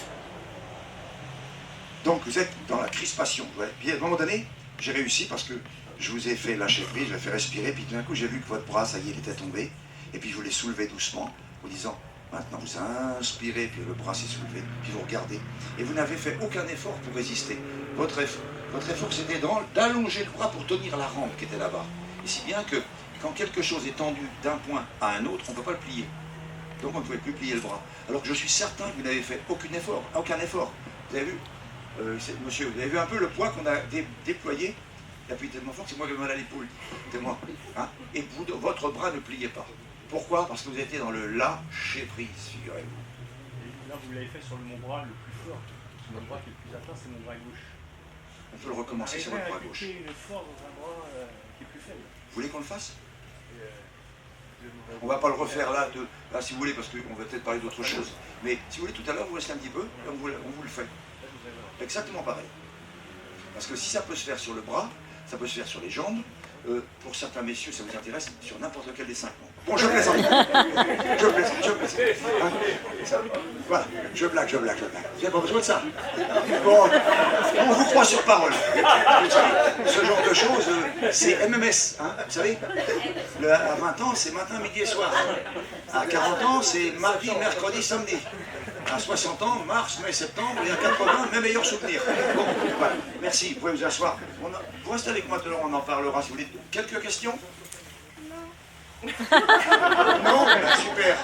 Donc vous êtes dans la crispation. Puis à un moment donné, j'ai réussi parce que je vous ai fait lâcher prise, je vous ai fait respirer, puis tout d'un coup j'ai vu que votre bras, ça y est, il était tombé, et puis je vous l'ai soulevé doucement, en disant, maintenant vous inspirez, puis le bras s'est soulevé, puis vous regardez, et vous n'avez fait aucun effort pour résister. Votre effort c'était d'allonger le bras pour tenir la rampe qui était là-bas. Et si bien que quand quelque chose est tendu d'un point à un autre, on ne peut pas le plier. Donc on ne pouvait plus plier le bras. Alors que je suis certain que vous n'avez fait aucun effort. Vous avez vu? Monsieur, vous avez vu un peu le poids qu'on a déployé? Il appuie tellement fort que c'est moi qui ai mal à l'épaule. C'est moi. Hein? Et votre bras ne pliait pas. Pourquoi? Parce que vous étiez dans le lâcher-prise, figurez-vous. Là, vous l'avez fait sur mon bras le plus fort. Sur mon bras qui est le plus atteint, c'est mon bras gauche. On peut le recommencer sur votre bras gauche. Une force dans un bras qui est plus faible. Vous voulez qu'on le fasse? On ne va pas le refaire là, si vous voulez, parce qu'on va peut-être parler d'autre chose. Mais si vous voulez, tout à l'heure, vous restez un petit peu, on vous le fait. Exactement pareil. Parce que si ça peut se faire sur le bras, ça peut se faire sur les jambes. Pour certains messieurs, ça vous intéresse, sur n'importe quel des 5 membres. Bon, je plaisante. Je plaisante. Hein, voilà, je blague. Vous n'avez pas besoin de ça. Bon, on vous croit sur parole. Ce genre de choses, c'est MMS, hein, vous savez. À 20 ans, c'est matin, midi et soir. À 40 ans, c'est mardi, mercredi, samedi. À 60 ans, mars, mai, septembre, et à 80, mes meilleurs souvenirs. Bon, voilà. Merci, vous pouvez vous asseoir. Vous restez avec moi tout à l'heure, on en parlera si vous voulez. Quelques questions? Non. Non? Ben, super.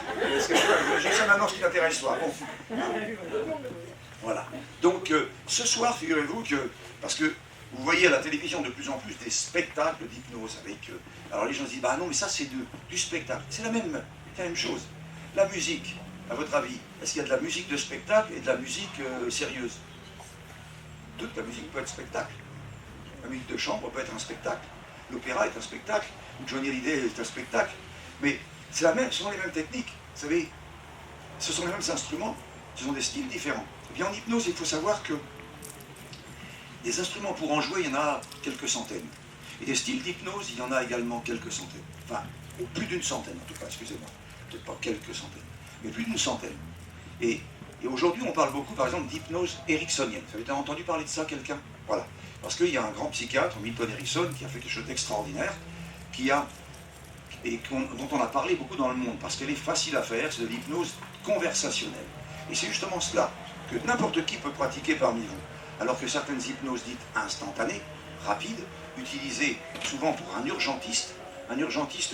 J'ai ça maintenant ce qui t'intéresse, toi. Bon. Voilà. Donc, ce soir, figurez-vous que, parce que vous voyez à la télévision de plus en plus des spectacles d'hypnose avec... alors les gens se disent, bah non, mais ça c'est du spectacle. C'est la même chose. La musique. À votre avis, est-ce qu'il y a de la musique de spectacle et de la musique sérieuse? Toute la musique peut être spectacle. La musique de chambre peut être un spectacle. L'opéra est un spectacle. Johnny Hallyday est un spectacle. Mais c'est la même, ce sont les mêmes techniques. Vous savez, ce sont les mêmes instruments. Ce sont des styles différents. Et bien en hypnose, il faut savoir que des instruments pour en jouer, il y en a quelques centaines. Et des styles d'hypnose, il y en a également quelques centaines. Enfin, plus d'une centaine en tout cas, excusez-moi. Peut-être pas quelques centaines. Mais plus d'une centaine. Et aujourd'hui, on parle beaucoup, par exemple, d'hypnose ericksonienne. Vous avez entendu parler de ça, quelqu'un? Voilà. Parce qu'il y a un grand psychiatre, Milton Erickson, qui a fait quelque chose d'extraordinaire, dont on a parlé beaucoup dans le monde, parce qu'elle est facile à faire, c'est de l'hypnose conversationnelle. Et c'est justement cela que n'importe qui peut pratiquer parmi vous. Alors que certaines hypnoses dites instantanées, rapides, utilisées souvent pour un urgentiste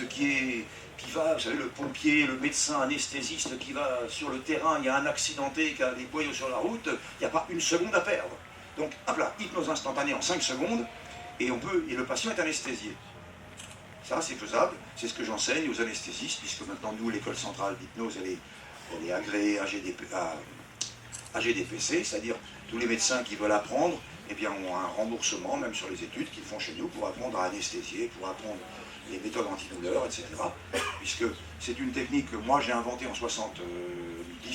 qui va, vous savez, le pompier, le médecin anesthésiste qui va sur le terrain, il y a un accidenté qui a des boyaux sur la route, il n'y a pas une seconde à perdre. Donc, hop là, hypnose instantanée en 5 secondes, et le patient est anesthésié. Ça, c'est faisable, c'est ce que j'enseigne aux anesthésistes, puisque maintenant, nous, l'école centrale d'hypnose, elle est agréée à GDPC, c'est-à-dire tous les médecins qui veulent apprendre, eh bien, ont un remboursement, même sur les études qu'ils font chez nous, pour apprendre à anesthésier, pour apprendre les méthodes antidouleurs, etc. Puisque c'est une technique que moi j'ai inventée en 70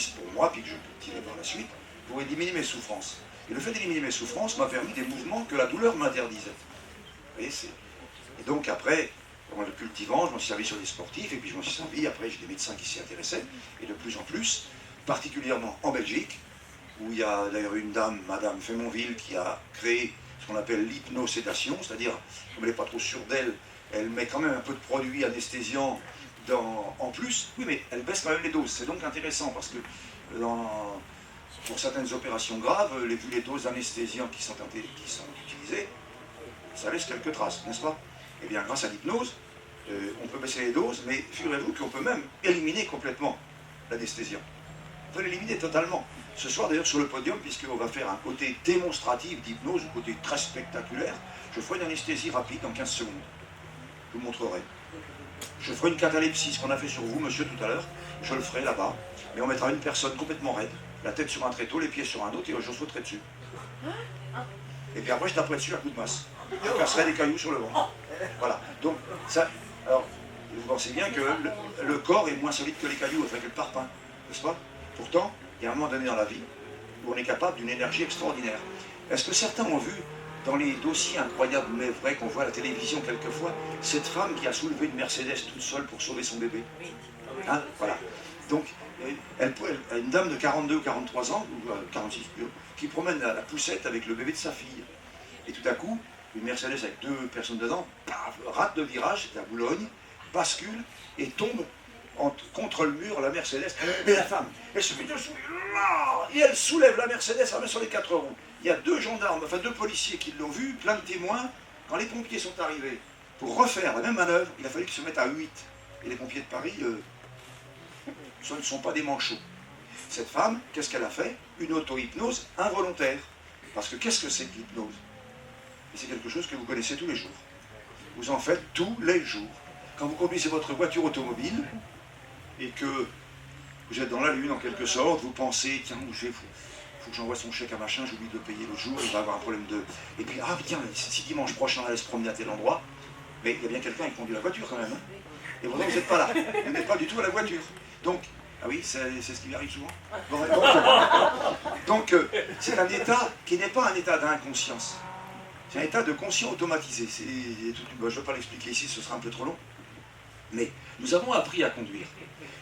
pour moi, puis que je tirais par la suite, pour éliminer mes souffrances. Et le fait d'éliminer mes souffrances m'a permis des mouvements que la douleur m'interdisait. Vous voyez, et donc après, en le cultivant, je m'en suis servi sur les sportifs, et puis je m'en suis servi, après j'ai des médecins qui s'y intéressaient, et de plus en plus, particulièrement en Belgique, où il y a d'ailleurs une dame, Madame Fémonville, qui a créé ce qu'on appelle l'hypnosédation, c'est-à-dire, comme elle n'est pas trop sûre d'elle, elle met quand même un peu de produit anesthésiant en plus, oui, mais elle baisse quand même les doses. C'est donc intéressant parce que pour certaines opérations graves, vu les doses anesthésiantes qui sont utilisées, ça laisse quelques traces, n'est-ce pas? Eh bien, grâce à l'hypnose, on peut baisser les doses, mais figurez-vous qu'on peut même éliminer complètement l'anesthésiant. On peut l'éliminer totalement. Ce soir, d'ailleurs, sur le podium, puisqu'on va faire un côté démonstratif d'hypnose, un côté très spectaculaire, je ferai une anesthésie rapide en 15 secondes. Je vous montrerai. Je ferai une catalepsie, ce qu'on a fait sur vous, monsieur, tout à l'heure. Je le ferai là-bas. Mais on mettra une personne complètement raide, la tête sur un tréteau, les pieds sur un autre, et je sauterai dessus. Et puis après, je taperai dessus à coup de masse. Je casserai des cailloux sur le ventre. Voilà. Donc, ça. Alors, vous pensez bien que le corps est moins solide que les cailloux, enfin que le parpaing. N'est-ce pas? Pourtant, il y a un moment donné dans la vie où on est capable d'une énergie extraordinaire. Est-ce que certains ont vu, dans les dossiers incroyables mais vrais qu'on voit à la télévision quelquefois, cette femme qui a soulevé une Mercedes toute seule pour sauver son bébé? Hein? Voilà. Donc, une dame de 42 ou 43 ans, ou 46, qui promène la poussette avec le bébé de sa fille. Et tout à coup, une Mercedes avec 2 personnes dedans, paf, rate de virage, c'est à Boulogne, bascule et tombe contre le mur, la Mercedes. Mais la femme, elle se met dessous, et elle soulève la Mercedes, elle la met sur les 4 roues. Il y a 2 gendarmes, enfin 2 policiers qui l'ont vu, plein de témoins. Quand les pompiers sont arrivés pour refaire la même manœuvre, il a fallu qu'ils se mettent à 8. Et les pompiers de Paris, ce ne sont pas des manchots. Cette femme, qu'est-ce qu'elle a fait? Une auto-hypnose involontaire. Parce que qu'est-ce que c'est que l'hypnose? C'est quelque chose que vous connaissez tous les jours. Vous en faites tous les jours. Quand vous conduisez votre voiture automobile, et que vous êtes dans la lune en quelque sorte, vous pensez, tiens, il faut que j'envoie son chèque à machin, j'oublie de le payer l'autre jour, il va avoir un problème de... Et puis, ah tiens, si dimanche prochain on allait se promener à tel endroit, Mais il y a bien quelqu'un qui conduit la voiture quand même. Hein. Et pourtant, vous n'êtes pas là. Vous n'êtes pas du tout à la voiture. Donc, ah oui, c'est ce qui lui arrive souvent. Donc, c'est un état qui n'est pas un état d'inconscience. C'est un état de conscient automatisé. Je ne vais pas l'expliquer ici, ce sera un peu trop long. Mais nous avons appris à conduire.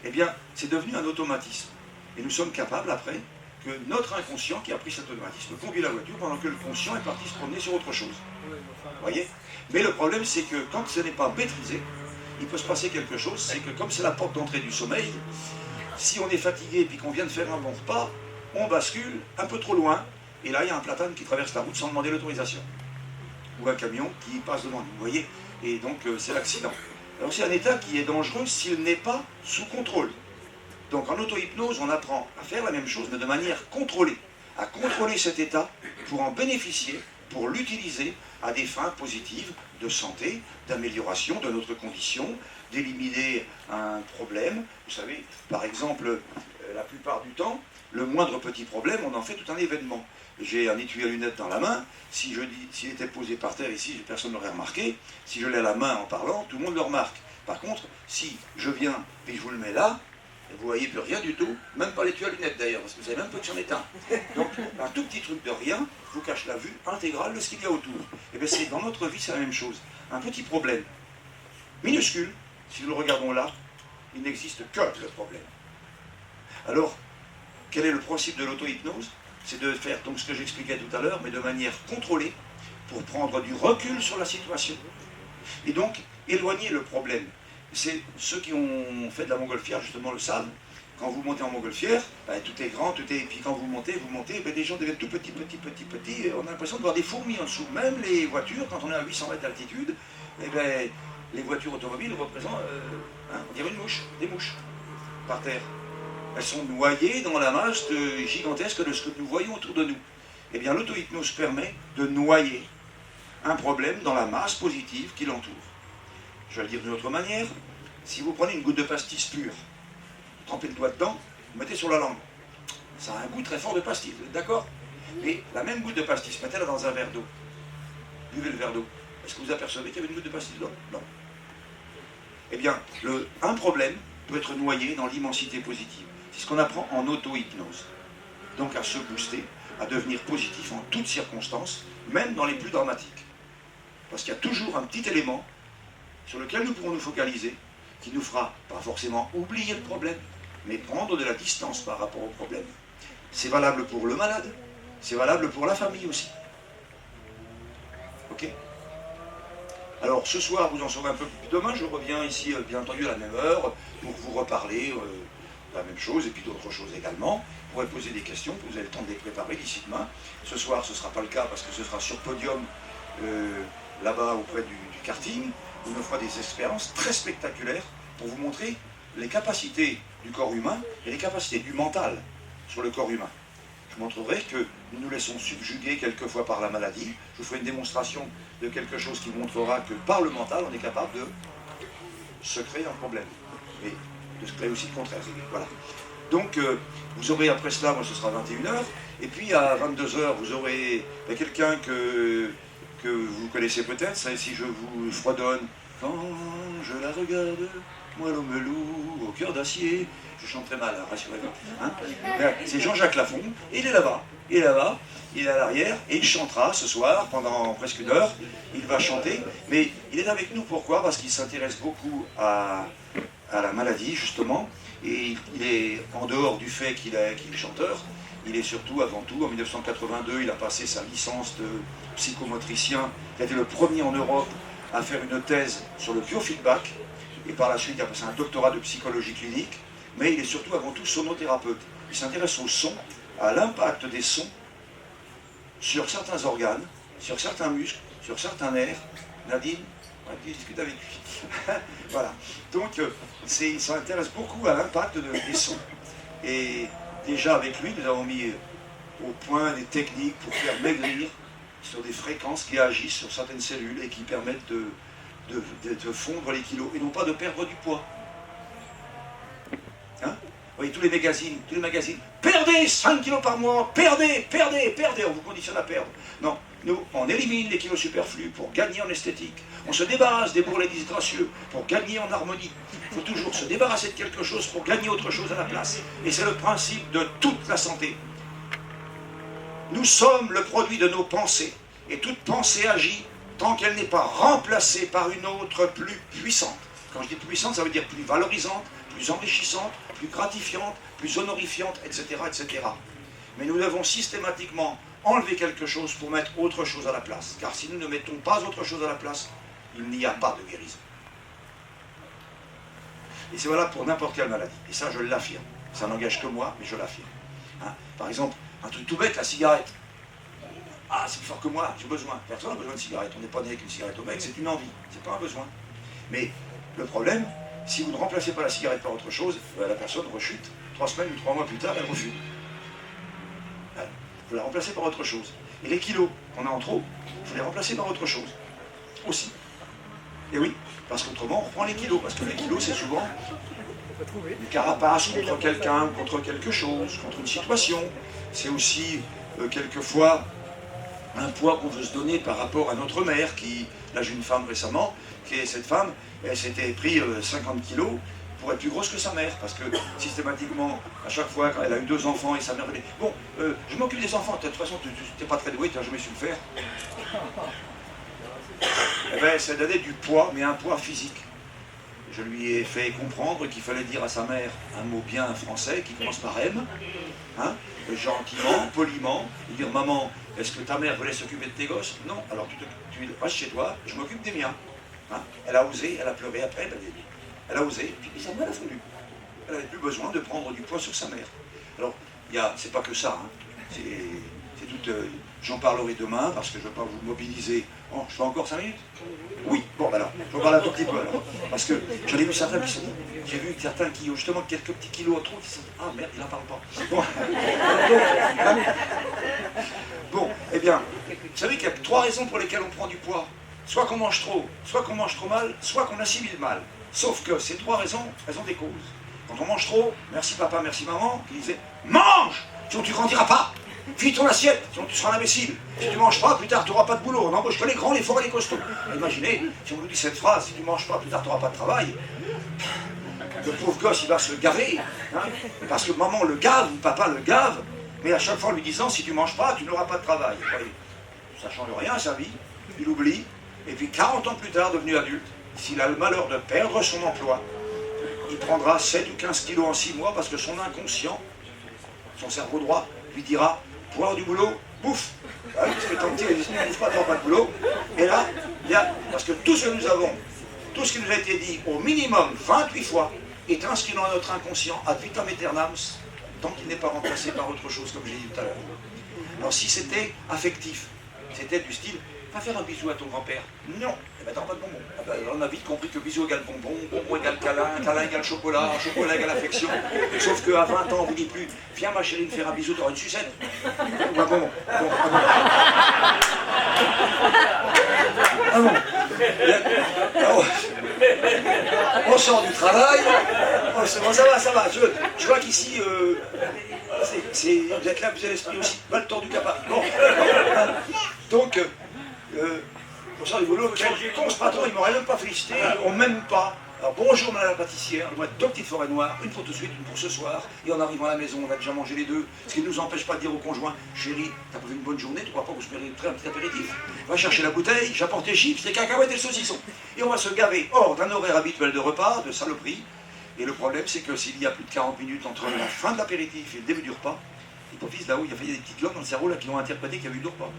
Eh bien, c'est devenu un automatisme. Et nous sommes capables, après, que notre inconscient qui a pris cet automatisme conduit la voiture pendant que le conscient est parti se promener sur autre chose. Vous voyez? Mais le problème, c'est que quand ce n'est pas maîtrisé, il peut se passer quelque chose, c'est que comme c'est la porte d'entrée du sommeil, si on est fatigué et puis qu'on vient de faire un bon repas, on bascule un peu trop loin, et là il y a un platane qui traverse la route sans demander l'autorisation. Ou un camion qui passe devant nous, vous voyez? Et donc c'est l'accident. Alors c'est un état qui est dangereux s'il n'est pas sous contrôle. Donc en auto-hypnose, on apprend à faire la même chose, mais de manière contrôlée. À contrôler cet état pour en bénéficier, pour l'utiliser à des fins positives de santé, d'amélioration de notre condition, d'éliminer un problème. Vous savez, par exemple, la plupart du temps, le moindre petit problème, on en fait tout un événement. J'ai un étui à lunettes dans la main, s'il était posé par terre ici, personne ne l'aurait remarqué. Si je l'ai à la main en parlant, tout le monde le remarque. Par contre, si je viens et je vous le mets là, vous ne voyez plus rien du tout, même pas l'étui à lunettes d'ailleurs, parce que vous savez même pas que j'en ai un. Donc, un tout petit truc de rien vous cache la vue intégrale de ce qu'il y a autour. Et bien, dans notre vie, c'est la même chose. Un petit problème, minuscule, si nous le regardons là, il n'existe que le problème. Alors, quel est le principe de l'auto-hypnose? C'est de faire donc ce que j'expliquais tout à l'heure, mais de manière contrôlée, pour prendre du recul sur la situation. Et donc, éloigner le problème. C'est ceux qui ont fait de la montgolfière, justement, le savent. Quand vous montez en montgolfière, ben, tout est grand, et puis quand vous montez, ben, les gens deviennent tout petits, et on a l'impression de voir des fourmis en dessous. Même les voitures, quand on est à 800 mètres d'altitude, eh ben, les voitures automobiles représentent, on dirait une mouche, des mouches, par terre. Elles sont noyées dans la masse gigantesque de ce que nous voyons autour de nous. Eh bien, l'auto-hypnose permet de noyer un problème dans la masse positive qui l'entoure. Je vais le dire d'une autre manière. Si vous prenez une goutte de pastis pure, vous trempez le doigt dedans, vous mettez sur la langue. Ça a un goût très fort de pastis, vous êtes d'accord? Mais la même goutte de pastis, mettez-la dans un verre d'eau. Buvez le verre d'eau. Est-ce que vous apercevez qu'il y avait une goutte de pastis dedans? Non. Eh bien, un problème peut être noyé dans l'immensité positive. C'est ce qu'on apprend en auto-hypnose. Donc à se booster, à devenir positif en toutes circonstances, même dans les plus dramatiques. Parce qu'il y a toujours un petit élément sur lequel nous pourrons nous focaliser, qui nous fera pas forcément oublier le problème, mais prendre de la distance par rapport au problème. C'est valable pour le malade, c'est valable pour la famille aussi. Ok? Alors ce soir, vous en saurez un peu plus. Demain, je reviens ici, bien entendu, à la même heure, pour vous reparler de la même chose, et puis d'autres choses également. Vous pourrez poser des questions, vous avez le temps de les préparer d'ici demain. Ce soir, ce ne sera pas le cas, parce que ce sera sur podium, là-bas, auprès du karting. On nous fera des expériences très spectaculaires pour vous montrer les capacités du corps humain et les capacités du mental sur le corps humain. Je vous montrerai que nous nous laissons subjuguer quelquefois par la maladie. Je vous ferai une démonstration de quelque chose qui montrera que par le mental, on est capable de se créer un problème. Et de se créer aussi le contraire. Voilà. Donc, vous aurez après cela, moi ce sera 21h, et puis à 22h, vous aurez quelqu'un que vous connaissez peut-être, ça, si je vous fredonne. Quand je la regarde, moi l'homme loup au cœur d'acier. Je chante très mal, rassurez-vous. Hein, c'est Jean-Jacques Lafont, et il est là-bas, il est à l'arrière, et il chantera ce soir pendant presque une heure. Il va chanter, mais il est avec nous, pourquoi? Parce qu'il s'intéresse beaucoup à la maladie, justement, et il est, en dehors du fait qu'il est chanteur, il est surtout, avant tout, en 1982, il a passé sa licence de psychomotricien. Il a été le premier en Europe à faire une thèse sur le biofeedback, et par la suite, il a passé un doctorat de psychologie clinique, mais il est surtout, avant tout, sonothérapeute. Il s'intéresse au son, à l'impact des sons sur certains organes, sur certains muscles, sur certains nerfs. Nadine, on discute avec lui. Voilà. Donc, il s'intéresse beaucoup à l'impact des sons. Et déjà avec lui, nous avons mis au point des techniques pour faire maigrir sur des fréquences qui agissent sur certaines cellules et qui permettent de fondre les kilos et non pas de perdre du poids. Hein? Vous voyez, tous les magazines, perdez 5 kilos par mois, perdez, on vous conditionne à perdre. Non, Nous, on élimine les kilos superflus pour gagner en esthétique. On se débarrasse des bourrelets disgracieux pour gagner en harmonie. Il faut toujours se débarrasser de quelque chose pour gagner autre chose à la place. Et c'est le principe de toute la santé. Nous sommes le produit de nos pensées. Et toute pensée agit tant qu'elle n'est pas remplacée par une autre plus puissante. Quand je dis puissante, ça veut dire plus valorisante, plus enrichissante, plus gratifiante, plus honorifiante, etc., etc. Mais nous devons systématiquement enlever quelque chose pour mettre autre chose à la place. Car si nous ne mettons pas autre chose à la place, il n'y a pas de guérison. Et c'est valable pour n'importe quelle maladie. Et ça, je l'affirme. Ça n'engage que moi, mais je l'affirme. Hein? Par exemple, un truc tout bête, la cigarette. Ah, c'est plus fort que moi, j'ai besoin. Personne n'a besoin de cigarette. On n'est pas né avec une cigarette au bec, c'est une envie. C'est pas un besoin. Mais le problème, si vous ne remplacez pas la cigarette par autre chose, la personne rechute. 3 semaines ou 3 mois plus tard, elle refuse. Il faut la remplacer par autre chose. Et les kilos qu'on a en trop, il faut les remplacer par autre chose. Aussi. Et oui, parce qu'autrement, on reprend les kilos. Parce que les kilos, c'est souvent une carapace contre quelqu'un, contre quelque chose, contre une situation. C'est aussi, quelquefois, un poids qu'on veut se donner par rapport à notre mère, qui, là j'ai une femme récemment, qui est cette femme, elle s'était pris 50 kilos pour être plus grosse que sa mère, parce que systématiquement, à chaque fois, quand elle a eu 2 enfants et sa mère dit « Bon, je m'occupe des enfants, de toute façon, tu n'es pas très doué, tu n'as jamais su le faire. » Eh bien, ça donnait du poids, mais un poids physique. Je lui ai fait comprendre qu'il fallait dire à sa mère un mot bien français qui commence par M, hein, gentiment, poliment, lui dire « Maman, est-ce que ta mère voulait s'occuper de tes gosses ?» « Non, alors tu restes chez toi, je m'occupe des miens. Hein. » Elle a osé, elle a pleuré après, elle a osé, puis sa mère a fondu. Elle n'avait plus besoin de prendre du poids sur sa mère. Alors, c'est pas que ça, hein. C'est tout. J'en parlerai demain parce que je ne veux pas vous mobiliser. Oh, je fais encore 5 minutes? Oui, bon, alors, je vais en parler un tout petit peu alors. Parce que j'en ai vu certains qui se disent, j'ai vu certains qui ont justement quelques petits kilos en trop, qui se disent, ah merde, il n'en parle pas. Bon, eh bien, vous savez qu'il y a 3 raisons pour lesquelles on prend du poids. Soit qu'on mange trop, soit qu'on mange trop mal, soit qu'on assimile mal. Sauf que ces 3 raisons, elles ont des causes. Quand on mange trop, merci papa, merci maman, qui disait mange, sinon tu grandiras pas. Fuis ton assiette, sinon tu seras un imbécile. Si tu ne manges pas, plus tard tu n'auras pas de boulot. On embauche que les grands, les forts et les costauds. Imaginez, si on nous dit cette phrase, si tu ne manges pas, plus tard tu n'auras pas de travail. Le pauvre gosse, il va se gaver. Hein, parce que maman le gave, ou papa le gave, mais à chaque fois en lui disant, si tu ne manges pas, tu n'auras pas de travail. Voyez, ça ne change rien à sa vie, il oublie. Et puis 40 ans plus tard, devenu adulte, s'il a le malheur de perdre son emploi, il prendra 7 ou 15 kilos en 6 mois parce que son inconscient, son cerveau droit, lui dira « Pour avoir du boulot, bouffe !» Parce que tant que tu ne bouffes pas, tu n'auras pas de boulot. Et là, parce que tout ce que nous avons, tout ce qui nous a été dit au minimum 28 fois, est inscrit dans notre inconscient ad vitam aeternam, tant qu'il n'est pas remplacé par autre chose, comme j'ai dit tout à l'heure. Alors si c'était affectif, c'était du style « Va faire un bisou à ton grand-père ». Non, eh ben t'auras pas de bonbons. Ah ben, on a vite compris que bisou égale bonbon, bonbon égale câlin, câlin égale chocolat, chocolat égale affection. Sauf qu'à 20 ans, on vous dit plus « Viens ma chérie me faire un bisou, t'auras une sucette ». Ou un bonbon. Ah bon. On sort du travail. Oh, c'est bon, ça va. Je vois qu'ici, vous êtes là, vous avez l'esprit aussi mal tordu qu'à Paris. Bon. Donc, on sort du boulot, quel con ce patron, il m'aurait même pas félicité, on m'aime pas. Alors bonjour madame la pâtissière, moi 2 petites forêts noires, une pour tout de suite, une pour ce soir, et en arrivant à la maison, on a déjà mangé les 2, ce qui ne nous empêche pas de dire au conjoint, chérie, t'as pas fait une bonne journée, tu crois pas que vous se mériterez un petit apéritif? Va chercher la bouteille, j'apporte les chips, les cacahuètes et le saucisson. Et on va se gaver hors d'un horaire habituel de repas, de saloperie. Et le problème, c'est que s'il y a plus de 40 minutes entre la fin de l'apéritif et le début du repas, l'hypophyse là-haut, il y a des petites glandes dans le cerveau là qui ont interprété qu'il y a eu 2 repas.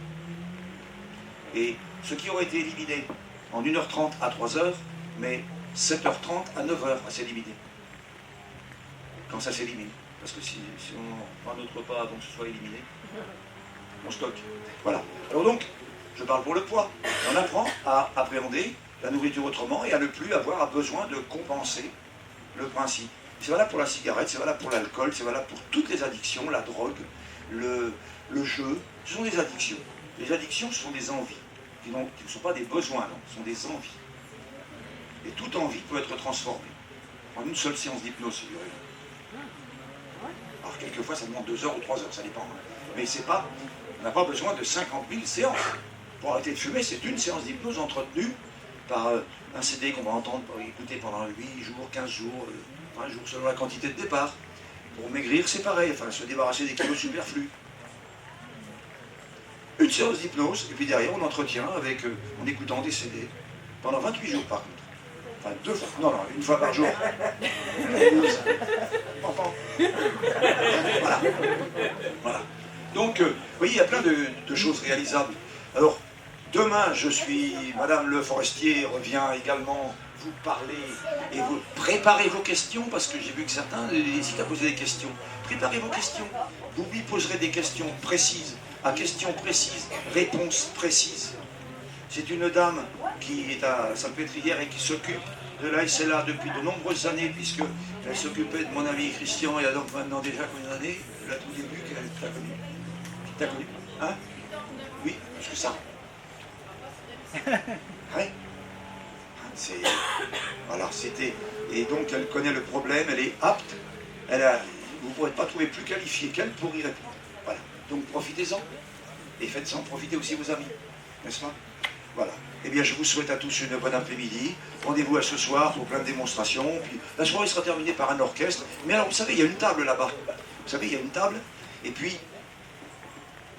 Et ceux qui auraient été éliminés en 1h30 à 3h, mais 7h30 à 9h à s'éliminer. Quand ça s'élimine. Parce que si on prend notre repas avant que ce soit éliminé, on stocke. Voilà. Alors donc, je parle pour le poids. On apprend à appréhender la nourriture autrement et à ne plus avoir besoin de compenser le principe. C'est valable pour la cigarette, c'est valable pour l'alcool, c'est valable pour toutes les addictions, la drogue, le jeu. Ce sont des addictions. Les addictions, ce sont des envies. Qui ne sont pas des besoins, non, ce sont des envies. Et toute envie peut être transformée en une seule séance d'hypnose, si vous voulez. Alors quelquefois ça demande 2 heures ou 3 heures, ça dépend. Mais c'est pas On n'a pas besoin de 50 000 séances. Pour arrêter de fumer, c'est une séance d'hypnose entretenue par un CD qu'on va entendre, écouter pendant 8 jours, 15 jours, 20 jours, selon la quantité de départ. Pour maigrir, c'est pareil, enfin se débarrasser des kilos superflus. Une séance d'hypnose, et puis derrière, on entretient avec, en écoutant des CD, pendant 28 jours par contre. Enfin, 2 fois, non, une fois par jour. Voilà. Voilà. Donc, vous voyez, il y a plein de choses réalisables. Alors, demain, Madame Le Forestier revient également vous parler et vous préparez vos questions, parce que j'ai vu que certains hésitent à poser des questions. Préparez vos questions. Vous lui poserez des questions précises, à questions précises, réponses précises. C'est une dame qui est à Salpêtrière et qui s'occupe de la SLA depuis de nombreuses années, puisqu'elle s'occupait de mon ami Christian il y a donc maintenant déjà combien d'années, là tout début, qu'elle t'a connu. T'as connu? Hein? Oui, plus que ça. Oui. Voilà, c'était. Et donc elle connaît le problème, elle est apte, vous ne pourrez pas trouver plus qualifié qu'elle pour y répondre. Voilà. Donc profitez-en. Et faites-en profiter aussi vos amis. N'est-ce pas? Voilà. Eh bien, je vous souhaite à tous une bonne après-midi. Rendez-vous à ce soir pour plein de démonstrations. Puis la soirée sera terminée par un orchestre. Mais alors, vous savez, il y a une table là-bas. Vous savez, il y a une table. Et puis,